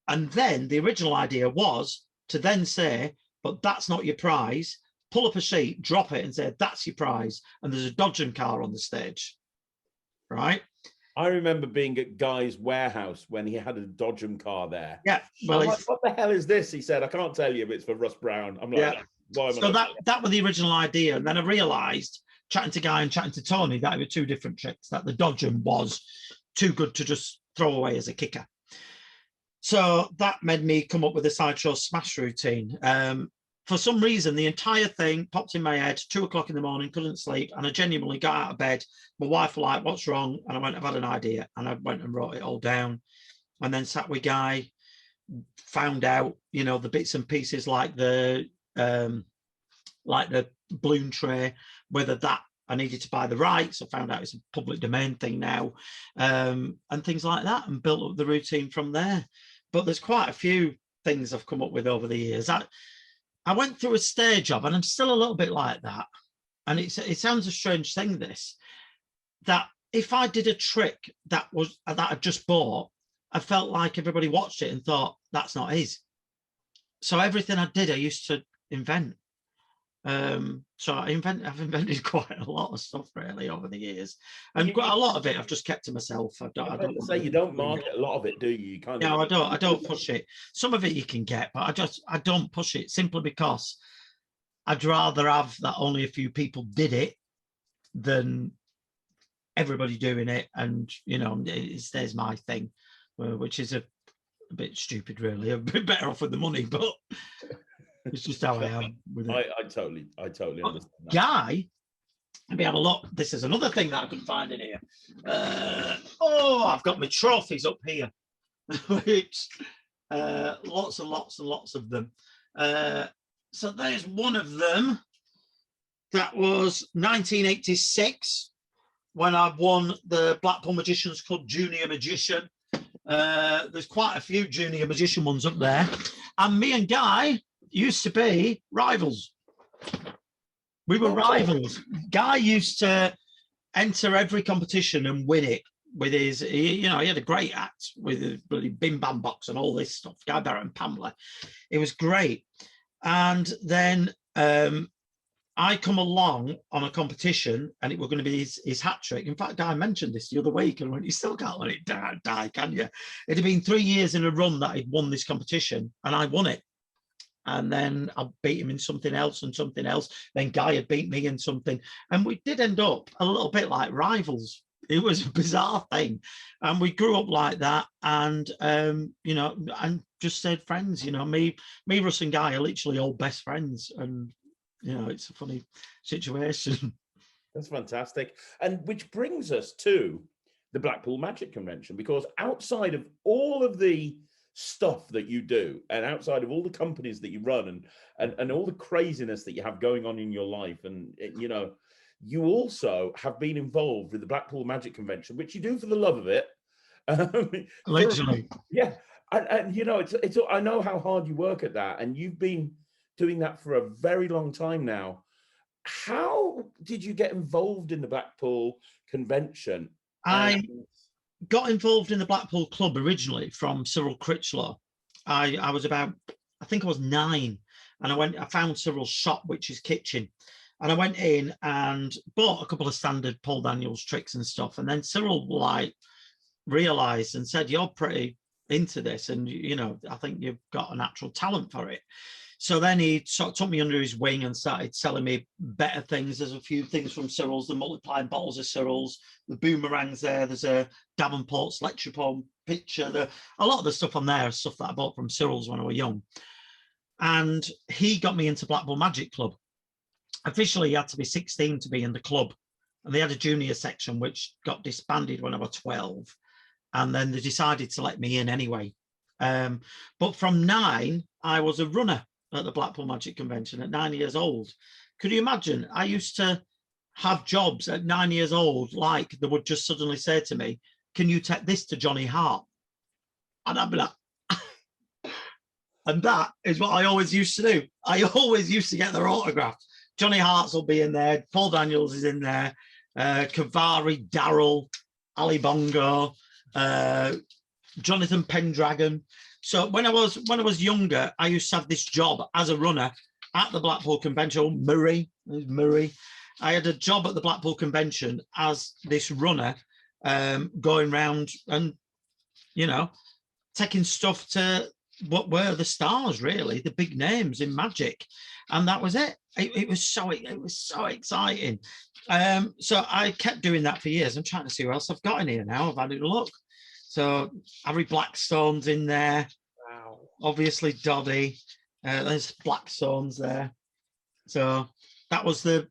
then the original idea was to then say, but that's not your prize. Pull up a sheet, drop it and say, that's your prize. And there's a dodgem car on the stage, right? I remember being at Guy's warehouse when he had a dodgem car there. Yeah. Well, like, what the hell is this? He said, I can't tell you if it's for Russ Brown. I'm like, yeah. So that was the original idea. And then I realised, chatting to Guy and chatting to Tony, that it were 2 different tricks, that the dodgem was too good to just throw away as a kicker. So that made me come up with a sideshow smash routine. For some reason, the entire thing popped in my head, 2 o'clock in the morning, couldn't sleep. And I genuinely got out of bed. My wife was like, what's wrong? And I went, I've had an idea. And I went and wrote it all down. And then sat with Guy, found out, you know, the bits and pieces like the balloon tray, whether that I needed to buy the rights. I found out it's a public domain thing now, and things like that, and built up the routine from there. But there's quite a few things I've come up with over the years. I went through a stage of, and I'm still a little bit like that. And it sounds a strange thing, this, that if I did a trick that I just bought, I felt like everybody watched it and thought, that's not his. So everything I did, I used to invent. So I've invented quite a lot of stuff really over the years, and quite a lot of it I've just kept to myself. I don't say you don't market a lot of it, do you? You kind of. No, I don't push it. Some of it you can get, but I don't push it simply because I'd rather have that only a few people did it than everybody doing it, and you know, there's my thing, which is a bit stupid really. A bit better off with the money, but it's just how I am with it. I totally understand that. Guy, let me have a look. This is another thing that I could find in here. I've got my trophies up here, which lots and lots and lots of them. So there's one of them. That was 1986 when I won the Blackpool Magicians Club Junior Magician. There's quite a few Junior Magician ones up there. And me and Guy used to be rivals. We were rivals. Guy used to enter every competition and win it with his, he had a great act with his bloody bim bam box and all this stuff. Guy Barrett and Pamela. It was great. And then I come along on a competition and it was going to be his hat trick. In fact, Guy mentioned this the other week and went, you still can't let it die, can you? It had been 3 years in a run that he'd won this competition and I won it. And then I beat him in something else and something else. Then Guy had beat me in something. And we did end up a little bit like rivals. It was a bizarre thing. And we grew up like that. And, and just stayed friends. Me, Russ and Guy are literally all best friends. And, it's a funny situation. That's fantastic. And which brings us to the Blackpool Magic Convention, because outside of all of the stuff that you do, and outside of all the companies that you run, and all the craziness that you have going on in your life, and you know, you also have been involved with the Blackpool Magic Convention, which you do for the love of it. Literally. Yeah, and you know, it's I know how hard you work at that, and you've been doing that for a very long time now. How did you get involved in the Blackpool Convention? I got involved in the Blackpool Club originally from Cyril Critchlow. I was about, I think I was 9, and I found Cyril's shop, which is kitchen, and I went in and bought a couple of standard Paul Daniels tricks and stuff. And then Cyril like realized and said, "You're pretty into this, and you know, I think you've got a natural talent for it." So then he sort of took me under his wing and started selling me better things. There's a few things from Cyril's, the multiplying bottles of Cyril's, the boomerangs there. There's a Davenport's Lectropole picture. A lot of the stuff on there is stuff that I bought from Cyril's when I was young. And he got me into Blackpool Magic Club. Officially, you had to be 16 to be in the club. And they had a junior section, which got disbanded when I was 12. And then they decided to let me in anyway. But from 9, I was a runner at the Blackpool Magic Convention at 9 years old. Could you imagine? I used to have jobs at 9 years old, like they would just suddenly say to me, "Can you take this to Johnny Hart?" And I'd be like, and that is what I always used to do. I always used to get their autographs. Johnny Hart's will be in there. Paul Daniels is in there. Cavari, Darrell, Ali Bongo, Jonathan Pendragon. So when I was younger, I used to have this job as a runner at the Blackpool Convention. Murray. I had a job at the Blackpool Convention as this runner, going around and, you know, taking stuff to what were the stars, really, the big names in magic, and that was it. It was so exciting. So I kept doing that for years. I'm trying to see who else I've got in here now. I've had a look. So Harry Blackstone's in there. Wow. Obviously Doddy. There's Blackstone's there. So that was the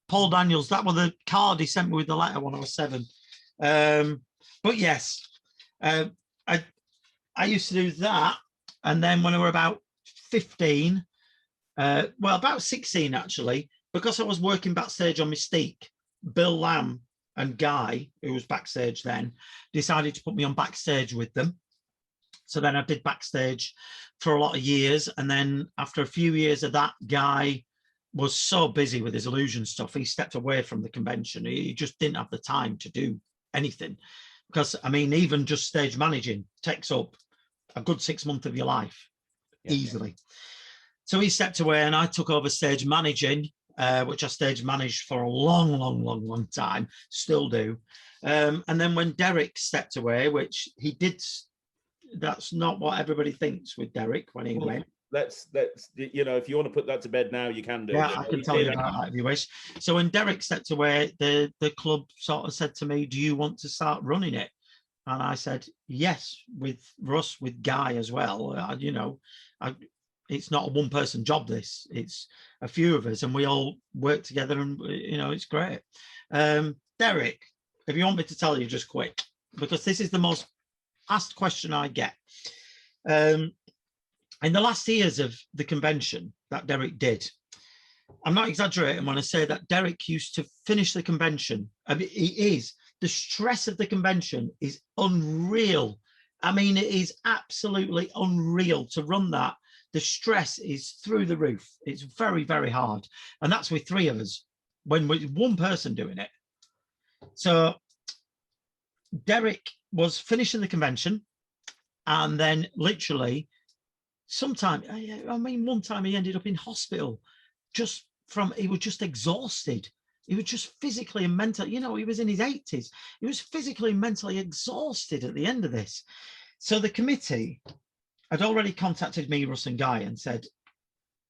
Paul Daniels. That was the card he sent me with the letter when I was 7. But yes, I used to do that. And then when I were about 15, well, about 16 actually, because I was working backstage on Mystique, Bill Lamb and Guy, who was backstage then, decided to put me on backstage with them. So then I did backstage for a lot of years. And then after a few years of that, Guy was so busy with his illusion stuff, he stepped away from the convention. He just didn't have the time to do anything. Because, I mean, even just stage managing takes up a good 6 months of your life, easily. So he stepped away and I took over stage managing, which I stage managed for a long time, still do. And then when Derek stepped away, which he did, that's not what everybody thinks with Derek when he went. Let's you know, if you want to put that to bed now, you can do. Yeah, I can tell you about that if you wish. So when Derek stepped away, the club sort of said to me, "Do you want to start running it?" And I said, "Yes," with Russ, with Guy as well. You know, it's not a one-person job, this. It's a few of us, and we all work together, and, you know, it's great. Derek, if you want me to tell you just quick, because this is the most asked question I get. In the last years of the convention that Derek did, I'm not exaggerating when I say that Derek used to finish the convention. I mean, the stress of the convention is unreal. I mean, it is absolutely unreal to run that. The stress is through the roof. It's very, very hard. And that's with 3 of us, when with one person doing it. So Derek was finishing the convention, and then literally sometime, I mean, one time he ended up in hospital he was just exhausted. He was just physically and mentally, you know, he was in his 80s. He was physically and mentally exhausted at the end of this. So the committee had already contacted me, Russ and Guy, and said,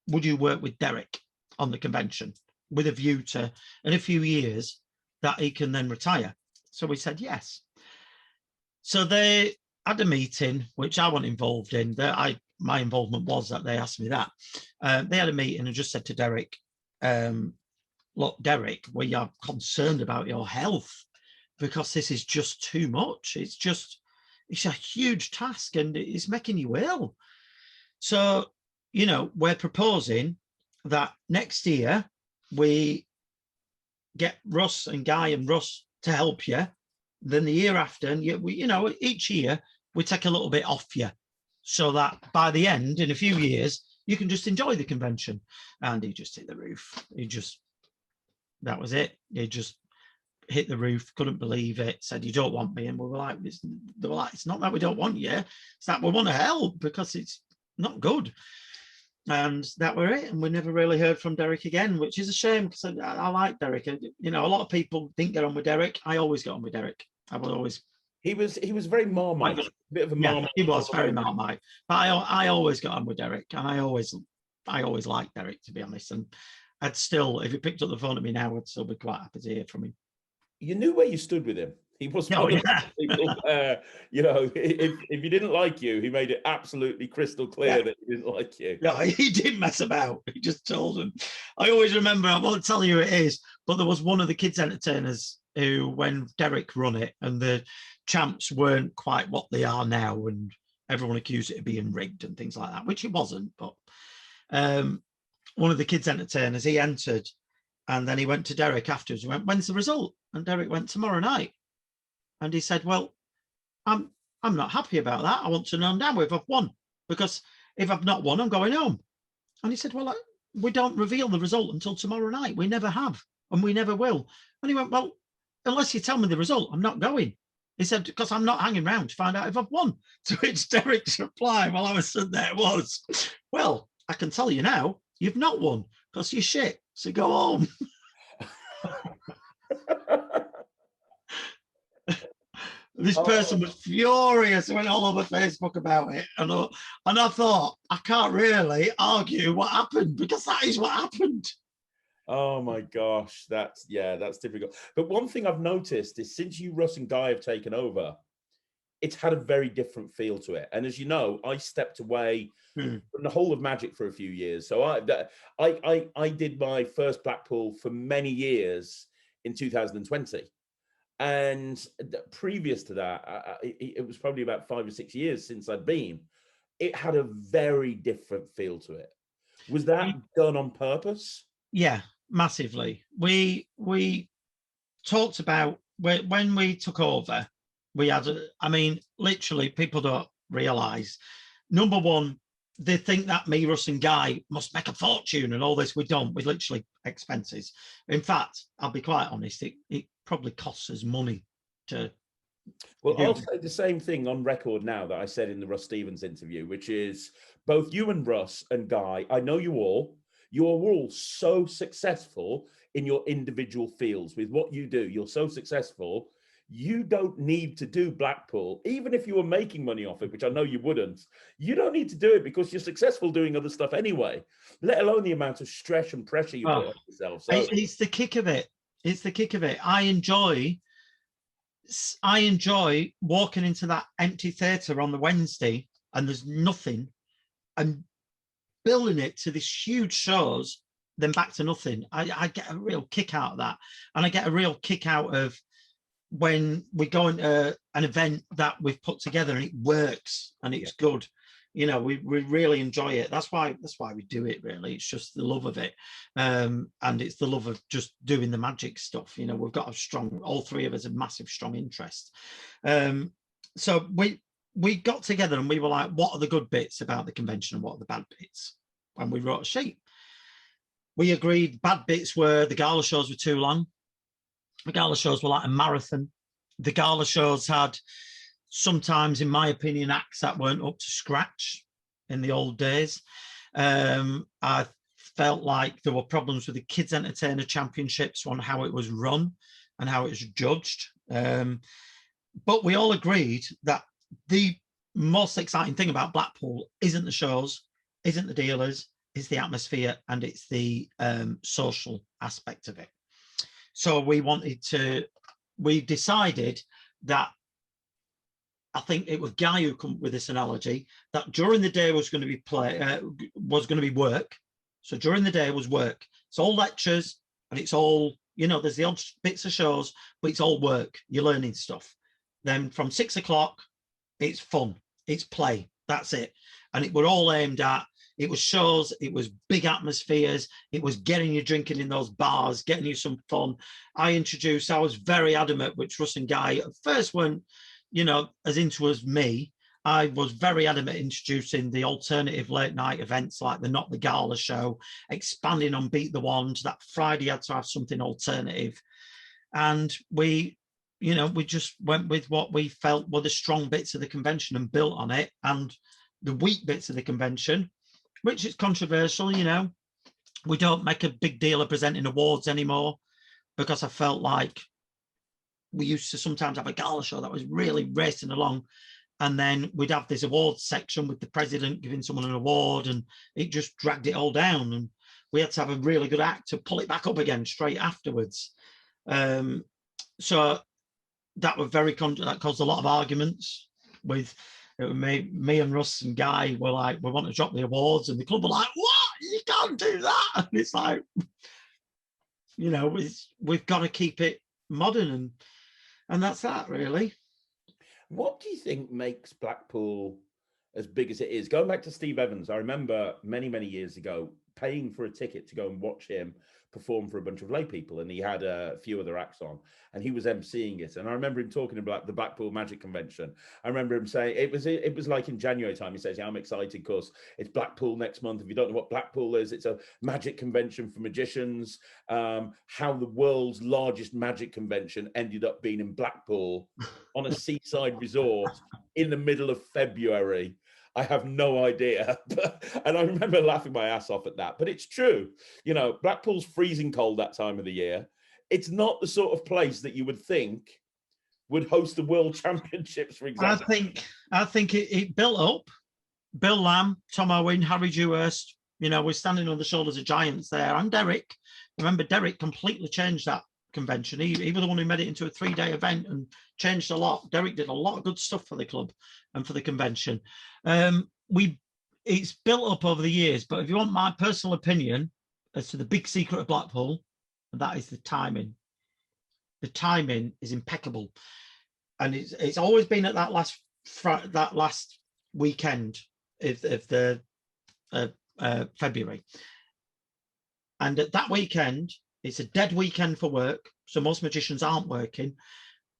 "Would you work with Derek on the convention with a view to, in a few years, that he can then retire?" So we said yes. So they had a meeting, which I wasn't involved in. My involvement was that they asked me that. They had a meeting and just said to Derek, "Look, Derek, we are concerned about your health, because this is just too much. It's it's a huge task and it's making you ill. So, you know, we're proposing that next year we get Russ and Guy and Russ to help you. Then the year after, and you know, each year we take a little bit off you, so that by the end, in a few years, you can just enjoy the convention. And he just hit the roof. That was it. He just hit the roof, couldn't believe it, said, "You don't want me." And we were like, they were like, "It's not that we don't want you, it's that we want to help because it's not good." And that were it. And we never really heard from Derek again, which is a shame because I like Derek. You know, a lot of people didn't get on with Derek. I always got on with Derek. I would always. He was very Marmite, a bit of a Marmite. Yeah, he was very Marmite. But I always got on with Derek, and I always liked Derek, to be honest. And I'd still, if he picked up the phone to me now, I'd still be quite happy to hear from him. You knew where you stood with him. He was one of the people, you know, if he didn't like you, he made it absolutely crystal clear that he didn't like you. No, he didn't mess about. He just told them. I always remember, I won't tell you who it is, but there was one of the kids entertainers who, when Derek run it and the champs weren't quite what they are now, and everyone accused it of being rigged and things like that, which it wasn't. But one of the kids entertainers, he entered, and then he went to Derek afterwards and went, "When's the result?" And Derek went, "Tomorrow night." And he said, "Well, I'm not happy about that. I want to know now if I've won, because if I've not won, I'm going home." And he said, "Well, we don't reveal the result until tomorrow night. We never have, and we never will." And he went, "Well, unless you tell me the result, I'm not going." He said, "Because I'm not hanging around to find out if I've won." To which Derek's reply while I was sitting there was, "Well, I can tell you now, you've not won because you're shit. So go home." This person was furious. Went all over Facebook about it, and I thought, I can't really argue what happened, because that is what happened. Oh my gosh, that's difficult. But one thing I've noticed is, since you, Russ, and Guy have taken over, it's had a very different feel to it. And as you know, I stepped away from the whole of Magic for a few years. So I did my first Blackpool for many years in 2020. And previous to that, it was probably about 5 or 6 years since I'd been. It had a very different feel to it. Was that done on purpose? Yeah, massively. We talked about when we took over, we had, I mean, literally, people don't realise. Number one, they think that me, Russ, and Guy must make a fortune and all this. We don't. We literally expenses. In fact, I'll be quite honest, it probably costs us money to. Well, I'll say the same thing on record now that I said in the Russ Stevens interview, which is, both you and Russ and Guy, I know you are all so successful in your individual fields with what you do. You're so successful. You don't need to do Blackpool, even if you were making money off it, which I know you wouldn't. You don't need to do it because you're successful doing other stuff anyway, let alone the amount of stress and pressure you put on yourself. So it's the kick of it. It's the kick of it. I enjoy walking into that empty theatre on the Wednesday and there's nothing, and building it to this huge shows, then back to nothing. I get a real kick out of that. And I get a real kick out of when we go into an event that we've put together and it works and it's good. You know, we really enjoy it. That's why we do it, really. It's just the love of it. And it's the love of just doing the magic stuff. You know, we've got a strong, all three of us have massive, strong interest. So we got together and we were like, what are the good bits about the convention and what are the bad bits? And we wrote a sheet. We agreed bad bits were the gala shows were too long. The gala shows were like a marathon. The gala shows had, sometimes, in my opinion, acts that weren't up to scratch in the old days. I felt like there were problems with the Kids Entertainer Championships on how it was run and how it was judged. But we all agreed that the most exciting thing about Blackpool isn't the shows, isn't the dealers, it's the atmosphere and it's the social aspect of it. So we decided that, I think it was Guy who came up with this analogy, that during the day was going to be work. So during the day was work. It's all lectures and it's all, you know, there's the odd bits of shows, but it's all work. You're learning stuff. Then from 6 o'clock, it's fun, it's play. That's it. And it were all aimed at, it was shows, it was big atmospheres, it was getting you drinking in those bars, getting you some fun. I was very adamant, which Russ and Guy at first weren't, as into as me. I was very adamant introducing the alternative late night events like the Not the Gala show, expanding on Beat the Wand. That Friday had to have something alternative. And we just went with what we felt were the strong bits of the convention and built on it. And the weak bits of the convention, which is controversial, we don't make a big deal of presenting awards anymore, because I felt like we used to sometimes have a gala show that was really racing along, and then we'd have this awards section with the president giving someone an award, and it just dragged it all down, and we had to have a really good act to pull it back up again straight afterwards. So that was that caused a lot of arguments with me and Russ and Guy were like, we want to drop the awards, and the club were like, what? You can't do that. And it's like, we've got to keep it modern, and that's that really. What do you think makes Blackpool as big as it is? Going back to Steve Evans, I remember many, many years ago paying for a ticket to go and watch him perform for a bunch of lay people, and he had a few other acts on, and he was emceeing it. And I remember him talking about the Blackpool Magic Convention. I remember him saying it was like in January time. He says, "Yeah, I'm excited because it's Blackpool next month. If you don't know what Blackpool is, it's a magic convention for magicians. How the world's largest magic convention ended up being in Blackpool on a seaside resort in the middle of February. I have no idea." And I remember laughing my ass off at that. But it's true. Blackpool's freezing cold that time of the year. It's not the sort of place that you would think would host the World Championships, for example. I think it built up. Bill Lamb, Tom Owen, Harry Dewhurst, we're standing on the shoulders of giants there. And Derek. Remember, Derek completely changed that convention. He was the one who made it into a 3-day event and changed a lot. Derek did a lot of good stuff for the club and for the convention. It's built up over the years, but if you want my personal opinion as to the big secret of Blackpool, that is the timing. The timing is impeccable, and it's always been at that last weekend of the February, and at that weekend it's a dead weekend for work, so most magicians aren't working,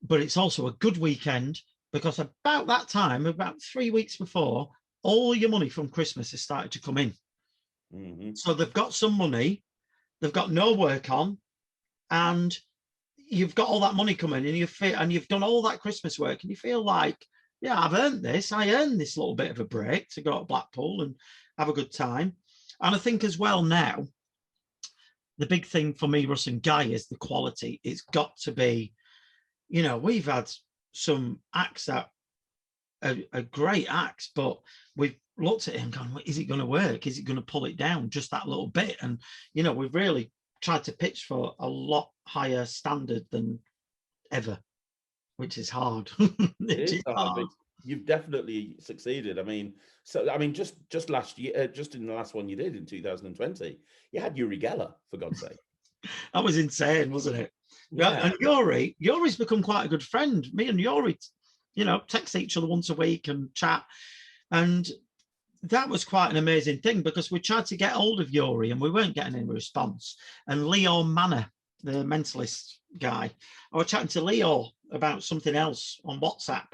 but it's also a good weekend because about that time, about 3 weeks before, all your money from Christmas has started to come in. Mm-hmm. So they've got some money, they've got no work on, and you've got all that money coming in, and you've done all that Christmas work, and you feel like, yeah, I've earned this. I earned this little bit of a break to go to Blackpool and have a good time. And I think as well now, the big thing for me, Russ and Guy, is the quality. It's got to be, we've had some acts that are great acts, but we've looked at it and gone, is it going to work? Is it going to pull it down just that little bit? And, we've really tried to pitch for a lot higher standard than ever, which is hard. It is hard. You've definitely succeeded. Just last year, just in the last one you did in 2020, you had Uri Geller, for God's sake. That was insane, wasn't it? Yeah. And Yuri's become quite a good friend. Me and Yuri, text each other once a week and chat. And that was quite an amazing thing because we tried to get hold of Yuri and we weren't getting any response. And Leo Manor, the mentalist guy, I was chatting to Leo about something else on WhatsApp.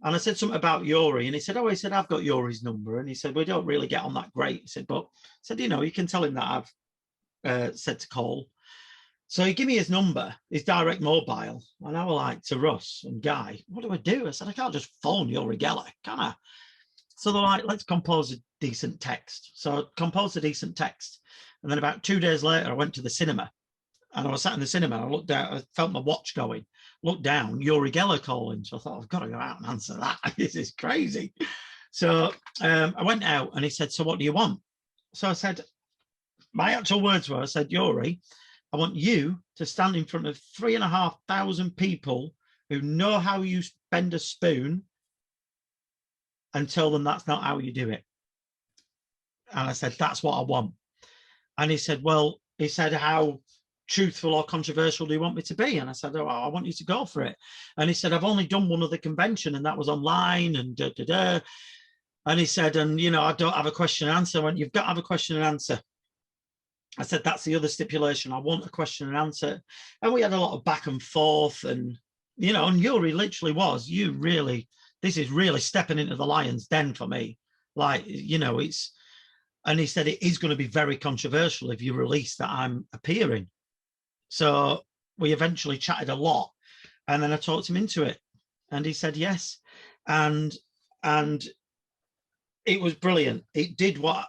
And I said something about Yuri, and he said, I've got Yuri's number. And he said, we don't really get on that great. He said, you can tell him that I've said to call. So he gave me his number, his direct mobile. And I was like, to Russ and Guy, what do I do? I said, I can't just phone Uri Geller, can I? So they're like, let's compose a decent text. So I composed a decent text. And then about 2 days later, I went to the cinema. And I was sat in the cinema, I looked down, I felt my watch going, looked down, Uri Geller calling. So I thought, I've got to go out and answer that. This is crazy. So I went out and he said, so what do you want? So I said, my actual words were, I said, Yuri, I want you to stand in front of 3,500 people who know how you bend a spoon and tell them that's not how you do it. And I said, that's what I want. And he said, how truthful or controversial do you want me to be? And I said, oh, I want you to go for it. And he said, I've only done one other convention, and that was online, and da, da, da. And he said, and you know, I don't have a question and answer. I went, you've got to have a question and answer. I said, that's the other stipulation. I want a question and answer. And we had a lot of back and forth, and you know, and Yuri literally was, this is really stepping into the lion's den for me. Like, you know, and he said, it is going to be very controversial if you release that I'm appearing. So we eventually chatted a lot, and then I talked him into it, and he said yes, and it was brilliant. It did what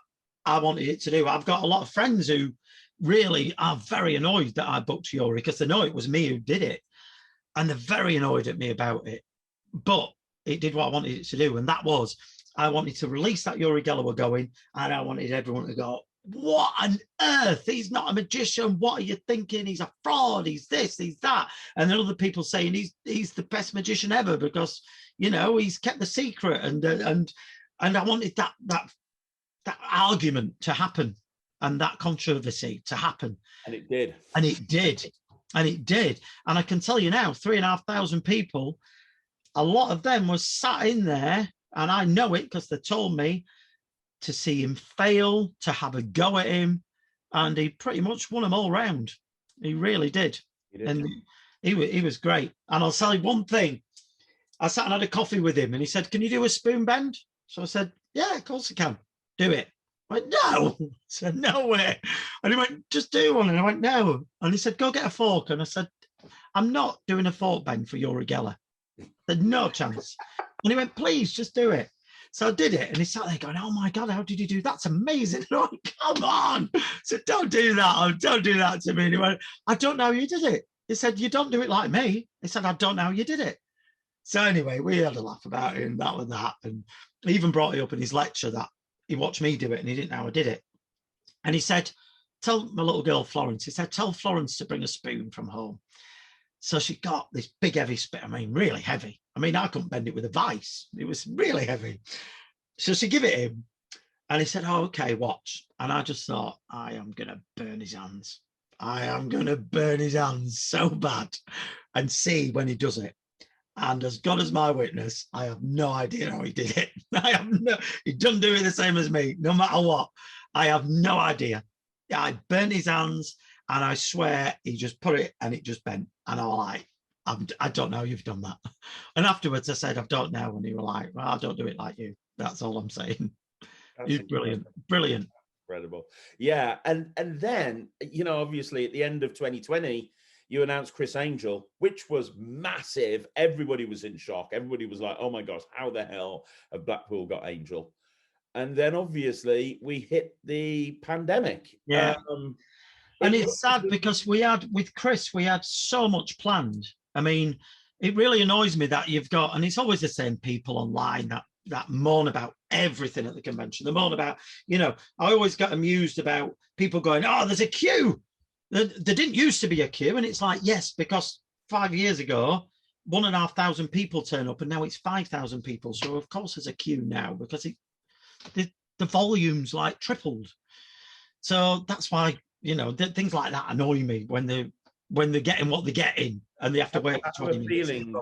I wanted it to do. I've got a lot of friends who really are very annoyed that I booked Yuri, because they know it was me who did it, and they're very annoyed at me about it. But it did what I wanted it to do, and that was, I wanted to release that Yuri Geller were going, and I wanted everyone to go, what on earth? He's not a magician. What are you thinking? He's a fraud. He's this, he's that. And then other people saying he's the best magician ever because, you know, he's kept the secret. And I wanted that argument to happen, and that controversy to happen. And it did. And it did. And it did. And I can tell you now, 3,500 people, a lot of them was sat in there, and I know it because they told me, to see him fail, to have a go at him, and he pretty much won them all round. He really did. And he was great. And I'll tell you one thing. I sat and had a coffee with him, and he said, can you do a spoon bend? So I said, yeah, of course I can. Do it. I went, no. I said, no way. And he went, just do one. And I went, no. And he said, go get a fork. And I said, I'm not doing a fork bend for Yuri Geller. There's no chance. And he went, please, just do it. So I did it, and he sat there going, oh my God, how did you do that? That's amazing. And I went, come on. I said, don't do that. Don't do that to me. And he went, I don't know how you did it. He said, you don't do it like me. He said, I don't know how you did it. So anyway, we had a laugh about it, and that was that. And he even brought it up in his lecture that he watched me do it, and he didn't know how I did it. And he said, tell my little girl, Florence, he said, tell Florence to bring a spoon from home. So she got this big, heavy spoon. I mean, really heavy. I mean, I couldn't bend it with a vice. It was really heavy. So she gave it him, and he said, oh, okay, watch. And I just thought, I am going to burn his hands. I am going to burn his hands so bad, and see when he does it. And as God is my witness, I have no idea how he did it. He doesn't do it the same as me, no matter what. I have no idea. I burnt his hands, and I swear he just put it and it just bent. And I was like, I don't know, you've done that. And afterwards I said, I don't know. And he was like, well, I don't do it like you. That's all I'm saying. He's brilliant. Brilliant. Incredible. Yeah. And then, you know, obviously at the end of 2020, you announced Chris Angel, which was massive. Everybody was in shock. Everybody was like, oh my gosh, how the hell have Blackpool got Angel? And then obviously we hit the pandemic. Yeah. And it's sad because with Chris, we had so much planned. I mean, it really annoys me that you've got, and it's always the same people online that moan about everything at the convention. They moan about, you know, I always get amused about people going, oh, there's a queue. There didn't used to be a queue. And it's like, yes, because 5 years ago, 1,500 people turn up, and now it's 5,000 people. So of course there's a queue now, because the volume's like tripled. So that's why, you know, things like that annoy me when they're getting what they're getting, and they have to wait. I have a feeling,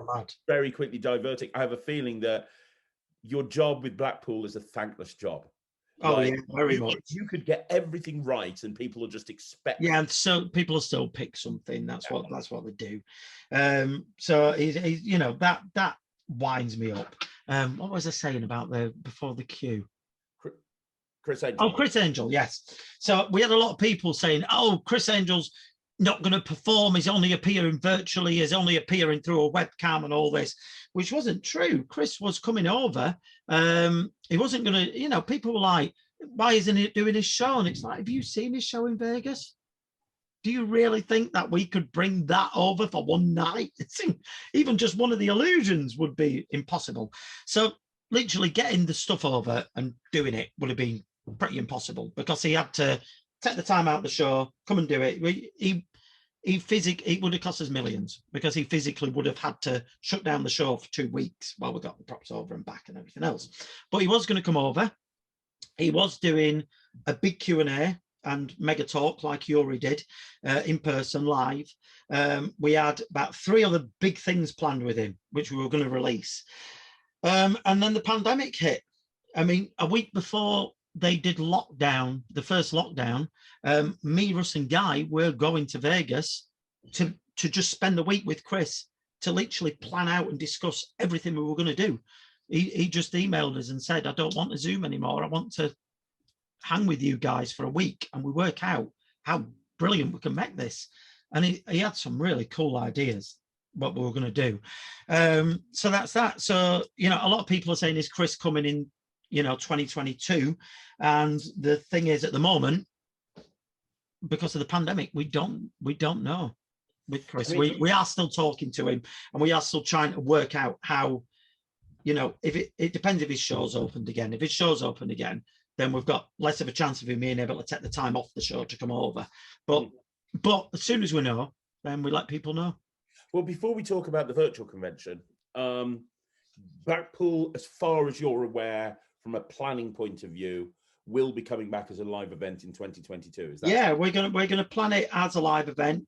very quickly diverting, I have a feeling that your job with Blackpool is a thankless job. Oh, like, yeah, very much. You could get everything right, and people will just expect. Yeah, and so people will still pick something. That's what they do. So he's you know, that winds me up. What was I saying about before the queue? Chris Angel. Oh, Chris Angel, yes. So we had a lot of people saying, oh, Chris Angel's not going to perform. He's only appearing virtually. He's only appearing through a webcam and all this, which wasn't true. Chris was coming over. He wasn't going to, you know, people were like, why isn't he doing his show? And it's like, have you seen his show in Vegas? Do you really think that we could bring that over for one night? Even just one of the illusions would be impossible. So literally getting the stuff over and doing it would have been pretty impossible, because he had to take the time out of the show, come and do it. It would have cost us millions, because he physically would have had to shut down the show for 2 weeks while we got the props over and back and everything else. But he was going to come over. He was doing a big Q&A and mega talk like Yuri did in person live. We had about 3 other big things planned with him, which we were going to release. And then the pandemic hit. I mean, a week before they did lockdown, the first lockdown, me, Russ and Guy were going to Vegas to just spend the week with Chris to literally plan out and discuss everything we were going to do. He just emailed us and said, I don't want to Zoom anymore. I want to hang with you guys for a week and we work out how brilliant we can make this. And he had some really cool ideas what we were going to do. So that's that. So, you know, a lot of people are saying, is Chris coming in, you know, 2022? And the thing is, at the moment, because of the pandemic, we don't know with Chris. I mean, we are still talking to him and we are still trying to work out how, you know, if it depends if his show's opened again. If his show's opened again, then we've got less of a chance of him being able to take the time off the show to come over. But as soon as we know, then we let people know. Well, before we talk about the virtual convention, Blackpool, as far as you're aware, from a planning point of view, will be coming back as a live event in 2022. Is that? Yeah, we're gonna plan it as a live event.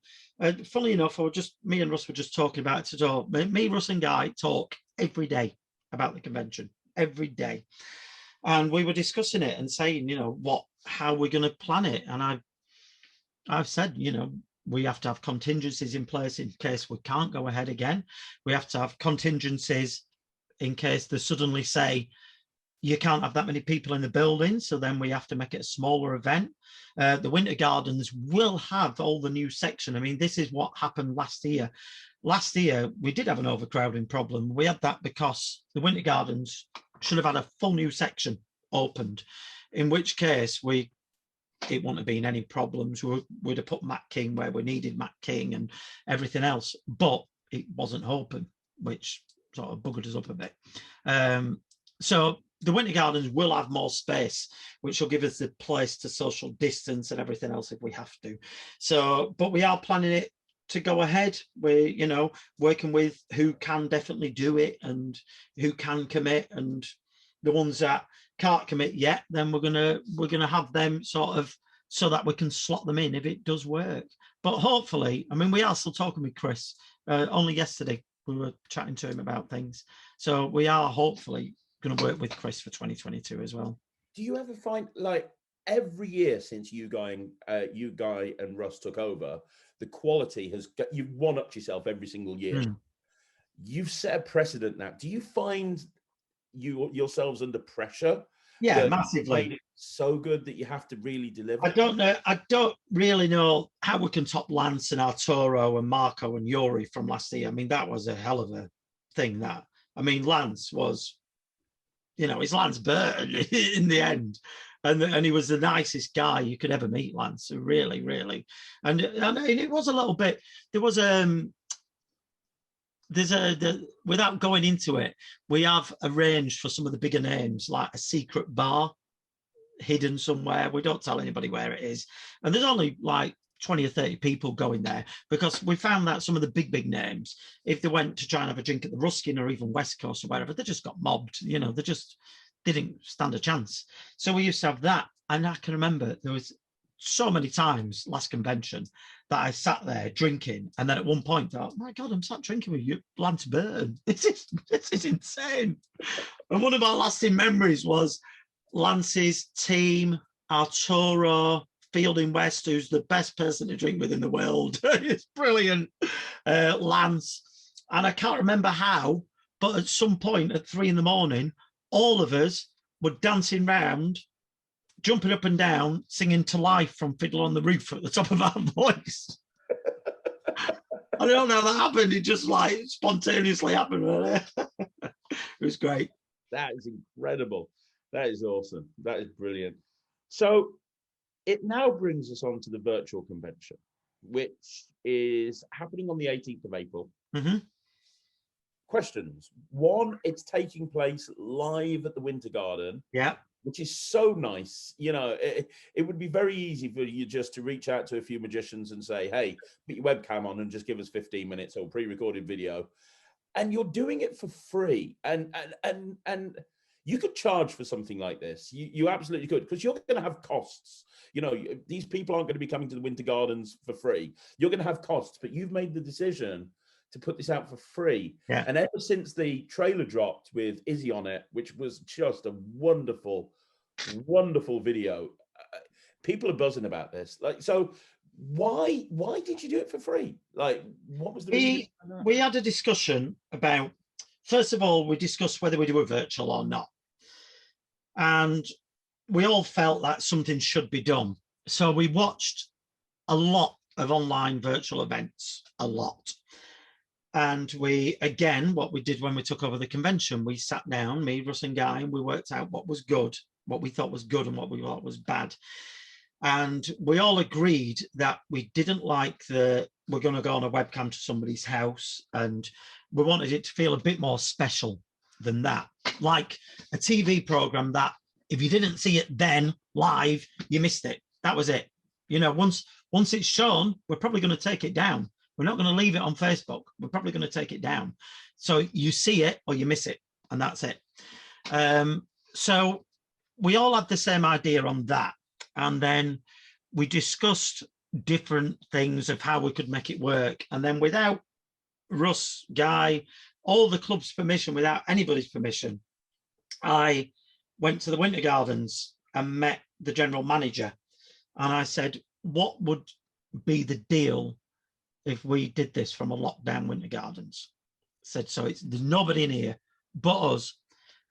Funnily enough, me and Russ were just talking about it today. Me, Russ, and Guy talk every day about the convention every day, and we were discussing it and saying, you know, how we're going to plan it. And I've said, you know, we have to have contingencies in place in case we can't go ahead again. We have to have contingencies in case they suddenly say you can't have that many people in the building, so then we have to make it a smaller event. The Winter Gardens will have all the new section. I mean, this is what happened last year. Last year, we did have an overcrowding problem. We had that because the Winter Gardens should have had a full new section opened, in which case it wouldn't have been any problems. We'd have put Matt King where we needed Matt King and everything else, but it wasn't open, which sort of buggered us up a bit. So the Winter Gardens will have more space, which will give us the place to social distance and everything else if we have to. So, but we are planning it to go ahead. We're, you know, working with who can definitely do it and who can commit, and the ones that can't commit yet, then we're gonna have them sort of so that we can slot them in if it does work. But hopefully, I mean, we are still talking with Chris. Only yesterday we were chatting to him about things, so we are hopefully going to work with Chris for 2022 as well. Do you ever find, like, every year since you Guy and Russ took over, the quality you've one-upped yourself every single year. You've set a precedent now. Do you find yourselves under pressure? Yeah, massively. So good that you have to really deliver. I don't know. I don't really know how we can top Lance and Arturo and Marco and Yuri from last year. I mean, that was a hell of a thing. Lance was, you know, it's Lance Burton in the end. And he was the nicest guy you could ever meet, Lance. Really, really. And it was a little bit, without going into it, we have arranged for some of the bigger names, like a secret bar hidden somewhere. We don't tell anybody where it is. And there's only like 20 or 30 people going there, because we found that some of the big names, if they went to try and have a drink at the Ruskin or even West Coast or wherever, they just got mobbed. You know, they just didn't stand a chance. So we used to have that. And I can remember there was so many times last convention that I sat there drinking, and then at one point thought, my God, I'm sat drinking with you, Lance Burton. This is insane. And one of our lasting memories was Lance's team, Arturo, Fielding West, who's the best person to drink with in the world. It's brilliant. Lance. And I can't remember how, but at some point at 3 a.m, all of us were dancing round, jumping up and down, singing To Life from Fiddler on the Roof at the top of our voice. I don't know how that happened. It just like spontaneously happened. It was great. That is incredible. That is awesome. That is brilliant. So it now brings us on to the virtual convention, which is happening on the 18th of April. Mm-hmm. Questions. One, it's taking place live at the Winter Garden. Yeah. Which is so nice. You know, it would be very easy for you just to reach out to a few magicians and say, hey, put your webcam on and just give us 15 minutes or pre-recorded video. And you're doing it for free. And you could charge for something like this. You absolutely could, because you're going to have costs. You know, these people aren't going to be coming to the Winter Gardens for free. You're going to have costs, but you've made the decision to put this out for free. Yeah. And ever since the trailer dropped with Izzy on it, which was just a wonderful, wonderful video, people are buzzing about this. Like, so why did you do it for free? Like, what was the reason? We had a discussion about, first of all, we discussed whether we do a virtual or not. And we all felt that something should be done. So we watched a lot of online virtual events, a lot. And we, again, what we did when we took over the convention, we sat down, me, Russ and Guy, and we worked out what was good, what we thought was good and what we thought was bad. And we all agreed that we didn't like we're going to go on a webcam to somebody's house, and we wanted it to feel a bit more special than that. Like a TV program that if you didn't see it then live, you missed it. That was it. You know, once it's shown, we're probably going to take it down. We're not going to leave it on Facebook. We're probably going to take it down. So you see it or you miss it, and that's it. So we all had the same idea on that. And then we discussed different things of how we could make it work. And then without Russ, Guy, all the club's permission, without anybody's permission, I went to the Winter Gardens and met the general manager. And I said, what would be the deal if we did this from a lockdown Winter Gardens? I said, so there's nobody in here but us.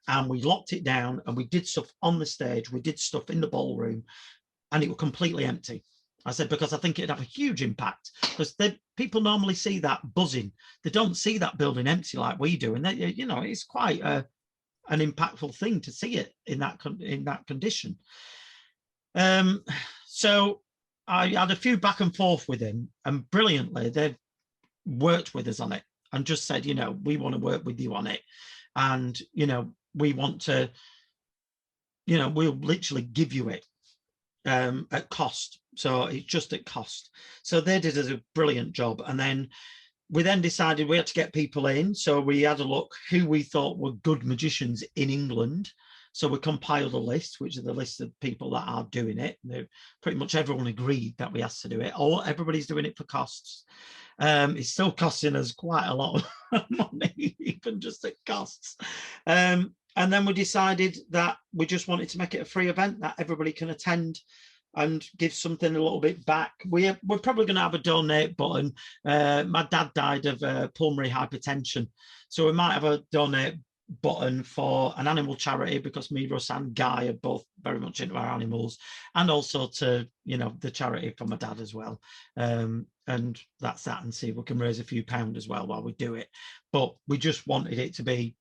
And we locked it down and we did stuff on the stage. We did stuff in the ballroom and it was completely empty. I said, because I think it'd have a huge impact, because people normally see that buzzing. They don't see that building empty like we do. And you know, it's quite an impactful thing to see it in that condition. So I had a few back and forth with him, and brilliantly, they've worked with us on it and just said, you know, we want to work with you on it. And, you know, we want to, you know, we'll literally give you it at cost. So it's just at cost. So they did a brilliant job. And then we decided we had to get people in. So we had a look who we thought were good magicians in England. So we compiled a list, which are the list of people that are doing it. Pretty much everyone agreed that we asked to do it, or everybody's doing it for costs. It's still costing us quite a lot of money, even just at costs. And then we decided that we just wanted to make it a free event that everybody can attend and give something a little bit back. We're probably going to have a donate button. My dad died of pulmonary hypertension, so we might have a donate button for an animal charity, because me, Russ and Guy are both very much into our animals, and also to, you know, the charity for my dad as well. And that's that, and see if we can raise a few pounds as well while we do it. But we just wanted it to be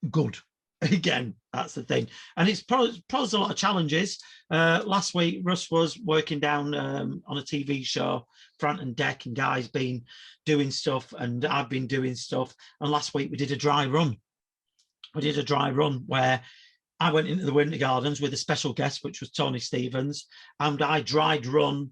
good. Again, that's the thing. And it's posed a lot of challenges. Last week, Russ was working down on a TV show, Front and Deck, and Guy's been doing stuff, and I've been doing stuff. And last week we did a dry run. We did a dry run where I went into the Winter Gardens with a special guest, which was Tony Stevens, and I dried run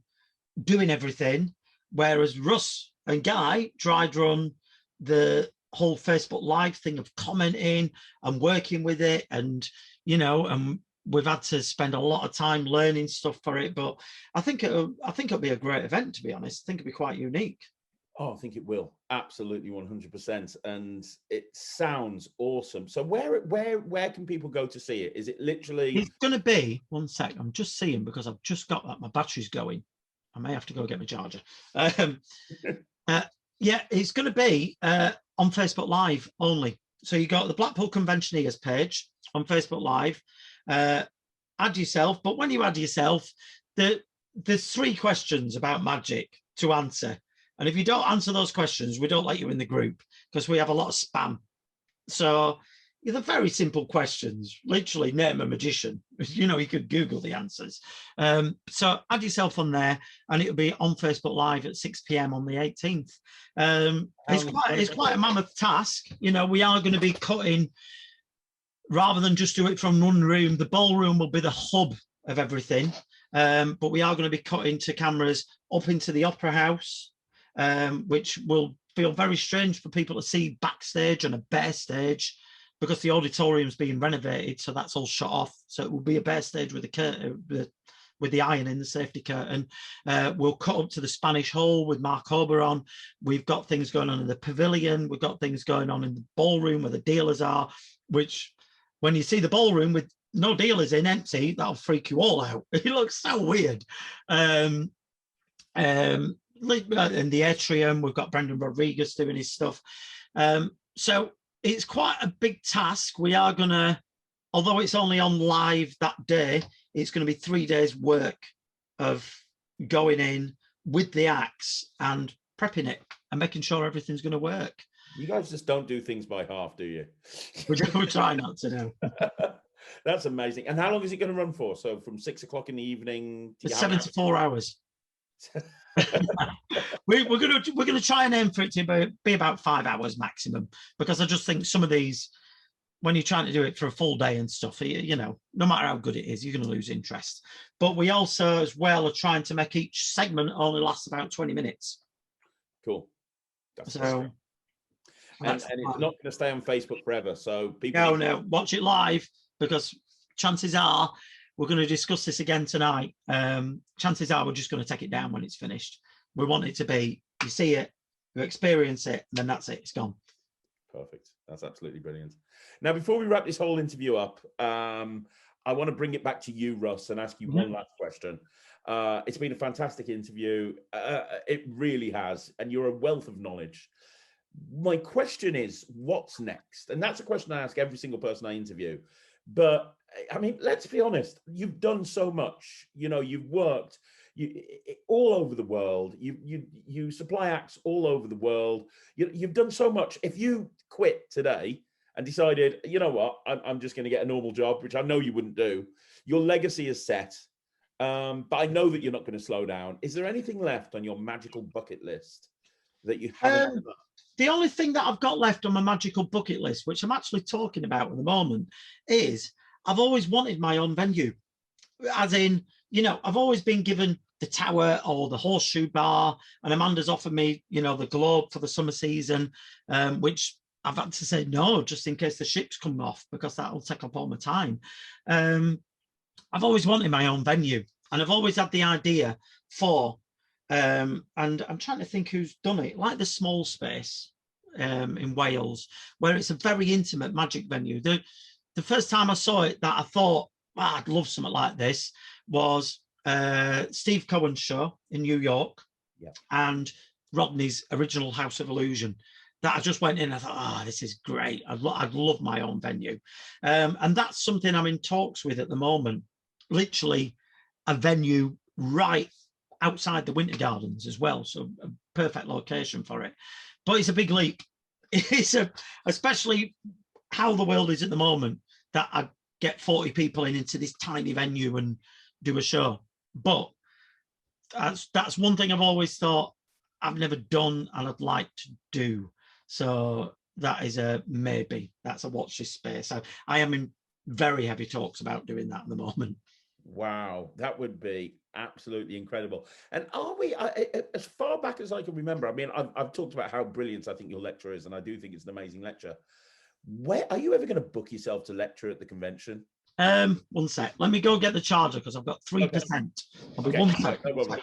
doing everything, whereas Russ and Guy dried run the whole Facebook Live thing of commenting and working with it, and, you know, and we've had to spend a lot of time learning stuff for it. But I think it'll be a great event, to be honest. I think it'll be quite unique. Oh, I think it will. Absolutely, 100%. And it sounds awesome. So where can people go to see it? Is it literally... It's going to be, one sec, I'm just seeing, because I've just got that, my battery's going. I may have to go get my charger. Yeah, it's going to be on Facebook Live only. So you go to the Blackpool Conventioneers page on Facebook Live, add yourself. But when you add yourself, there's 3 questions about magic to answer. And if you don't answer those questions, we don't let you in the group, because we have a lot of spam. So they're very simple questions. Literally, name a magician. You know, you could Google the answers. So add yourself on there, and it'll be on Facebook Live at 6 p.m. on the 18th. It's quite a mammoth task. You know, we are going to be cutting, rather than just do it from one room. The ballroom will be the hub of everything, but we are going to be cutting to cameras up into the Opera House, which will feel very strange for people to see backstage on a bare stage. because the auditorium's being renovated, so that's all shut off. So it will be a bare stage with the curtain, with the iron in the safety curtain. We'll cut up to the Spanish Hall with Mark Oberon. We've got things going on in the pavilion. We've got things going on in the ballroom where the dealers are, which when you see the ballroom with no dealers in, empty, that'll freak you all out. It looks so weird. In the atrium, we've got Brendan Rodriguez doing his stuff. So it's quite a big task. We are going to, although it's only on live that day, it's going to be 3 days work of going in with the acts and prepping it and making sure everything's going to work. You guys just don't do things by half, do you? We try not to do. That's amazing. And how long is it going to run for? So from 6 o'clock in the evening to 7 to 4 hours. we're gonna try and aim for it to be about 5 hours maximum, because I just think some of these, when you're trying to do it for a full day and stuff, you know, no matter how good it is, you're going to lose interest. But we also, as well, are trying to make each segment only last about 20 minutes. Cool. That's so. And it's not going to stay on Facebook forever. So people. No, watch it live, because chances are we're going to discuss this again tonight. Chances are we're just going to take it down when it's finished. We want it to be, you see it, you experience it, and then that's it. It's gone. Perfect. That's absolutely brilliant. Now, before we wrap this whole interview up, I want to bring it back to you, Russ, and ask you one last question. It's been a fantastic interview. It really has. And you're a wealth of knowledge. My question is, what's next? And that's a question I ask every single person I interview. But I mean, let's be honest, you've done so much. You know, you've worked all over the world. You supply acts all over the world. You've done so much. If you quit today and decided, you know what, I'm just going to get a normal job, which I know you wouldn't do, your legacy is set. But I know that you're not going to slow down. Is there anything left on your magical bucket list that you haven't done? The only thing that I've got left on my magical bucket list, which I'm actually talking about at the moment, is I've always wanted my own venue. As in, you know, I've always been given the Tower or the Horseshoe Bar, and Amanda's offered me, you know, the Globe for the summer season, which I've had to say no, just in case the ships come off, because that'll take up all my time. I've always wanted my own venue, and I've always had the idea for, and I'm trying to think who's done it, like the Small Space in Wales, where it's a very intimate magic venue. The first time I saw it that I thought, oh, I'd love something like this, was Steve Cohen's show in New York, and Rodney's original House of Illusion. That I just went in and I thought, oh, this is great. I'd love my own venue. And that's something I'm in talks with at the moment. Literally a venue right outside the Winter Gardens as well. So a perfect location for it. But it's a big leap. It's especially how the world is at the moment, that I get 40 people into this tiny venue and do a show. But that's one thing I've always thought I've never done and I'd like to do. So that is a maybe. That's a watch this space. I am in very heavy talks about doing that at the moment. Wow, that would be absolutely incredible. And are we, as far back as I can remember, I mean, I've talked about how brilliant I think your lecture is, and I do think it's an amazing lecture. Where are you ever going to book yourself to lecture at the convention? 1 sec. Let me go get the charger, because I've got 3%. Okay. I'll be 1 sec. No problem.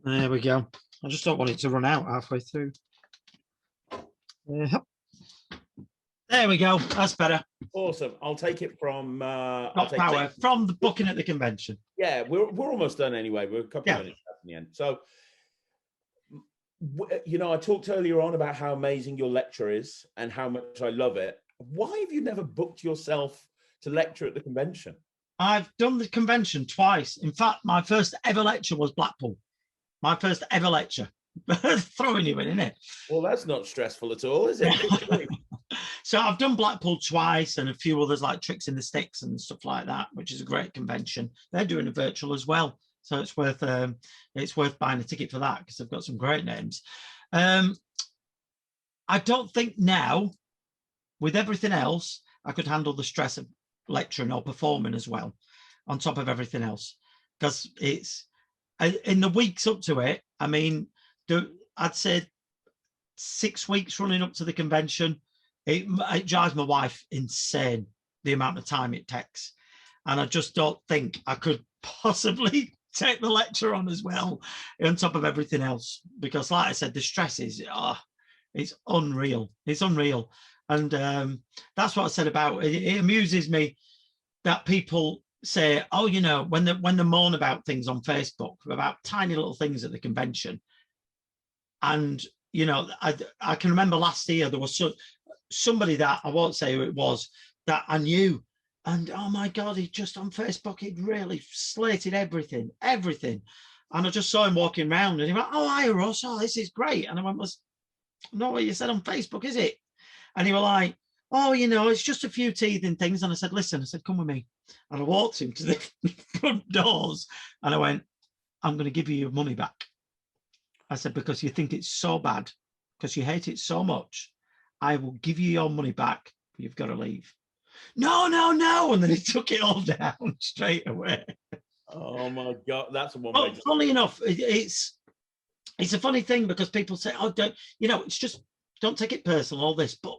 There we go. I just don't want it to run out halfway through. There we go. That's better. Awesome. I'll take it from from the booking at the convention. Yeah, we're almost done anyway. We're a couple of minutes in the end. So, you know, I talked earlier on about how amazing your lecture is and how much I love it. Why have you never booked yourself to lecture at the convention? I've done the convention twice. In fact, my first ever lecture was Blackpool. My first ever lecture. Throwing you in, isn't it? Well, that's not stressful at all, is it? So I've done Blackpool twice and a few others like Tricks in the Sticks and stuff like that, which is a great convention. They're doing a virtual as well. So it's worth buying a ticket for that because they've got some great names. I don't think now, with everything else, I could handle the stress of lecturing or performing as well, on top of everything else. Because it's in the weeks up to it, I mean, I'd say 6 weeks running up to the convention, it drives my wife insane, the amount of time it takes. And I just don't think I could possibly take the lecture on as well, on top of everything else. Because like I said, the stress is, it's unreal. It's unreal. And that's what I said about it. It amuses me that people say, oh, you know, when they moan about things on Facebook, about tiny little things at the convention. And, you know, I can remember last year there was somebody that, I won't say who it was, that I knew. And, oh, my God, he just on Facebook, he'd really slated everything. And I just saw him walking around and he went, oh, hi, Russ. Oh, this is great. And I went, not what you said on Facebook, is it? And he was like, oh, you know, it's just a few teething things. And I said, listen, come with me. And I walked him to the front doors and I went, I'm going to give you your money back. I said, because you think it's so bad, because you hate it so much, I will give you your money back, but you've got to leave. No. And then he took it all down straight away. Oh, my God. That's one way. Funnily enough, it's a funny thing because people say, oh, don't, you know, it's just, don't take it personal, all this, but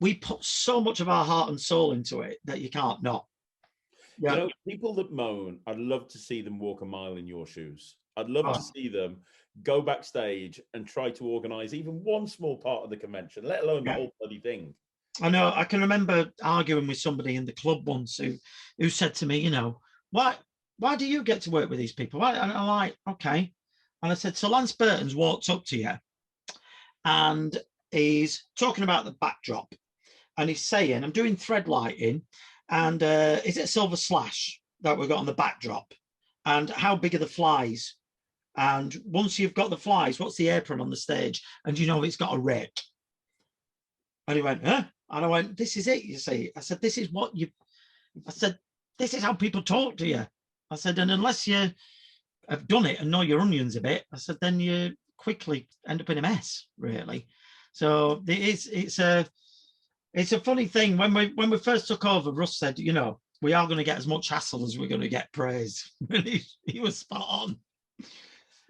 we put so much of our heart and soul into it that you can't not. Yeah. You know, people that moan, I'd love to see them walk a mile in your shoes. I'd love to see them go backstage and try to organise even one small part of the convention, let alone the whole bloody thing. I know. I can remember arguing with somebody in the club once who said to me, you know, why do you get to work with these people? And I'm like, okay. And I said, so Lance Burton's walked up to you and he's talking about the backdrop and he's saying, I'm doing thread lighting and is it a silver slash that we've got on the backdrop? And how big are the flies? And once you've got the flies, what's the apron on the stage? And you know it's got a rake. And he went, huh? And I went, this is it, you see. I said, this is how people talk to you. I said, and unless you have done it and know your onions a bit, I said, then you quickly end up in a mess, really. So it's a funny thing. When we first took over, Russ said, you know, we are going to get as much hassle as we're going to get praise. he was spot on.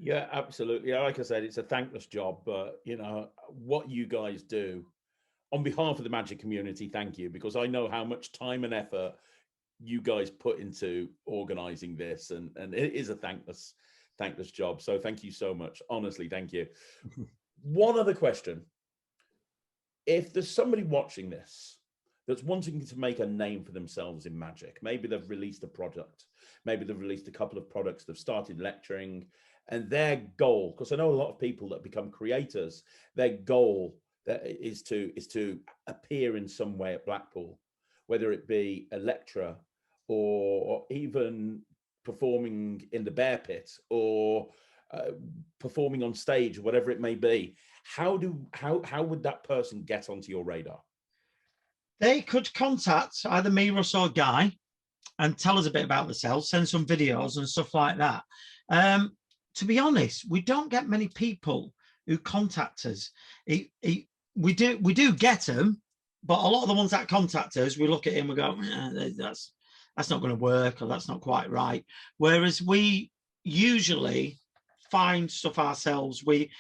Yeah, absolutely. Like I said, it's a thankless job, but you know what you guys do on behalf of the Magic community. Thank you, because I know how much time and effort you guys put into organising this, and it is a thankless job. So thank you so much. Honestly, thank you. One other question: if there's somebody watching this that's wanting to make a name for themselves in Magic, maybe they've released a product, maybe they've released a couple of products, they've started lecturing. And their goal, because I know a lot of people that become creators, their goal is to appear in some way at Blackpool, whether it be a lecturer or even performing in the bear pit or performing on stage, whatever it may be. How would that person get onto your radar? They could contact either me, Russ, or Guy, and tell us a bit about themselves, send some videos and stuff like that. To be honest, we don't get many people who contact us. We do get them, but a lot of the ones that contact us, we look at him and go, that's not going to work, or that's not quite right. Whereas we usually find stuff ourselves. We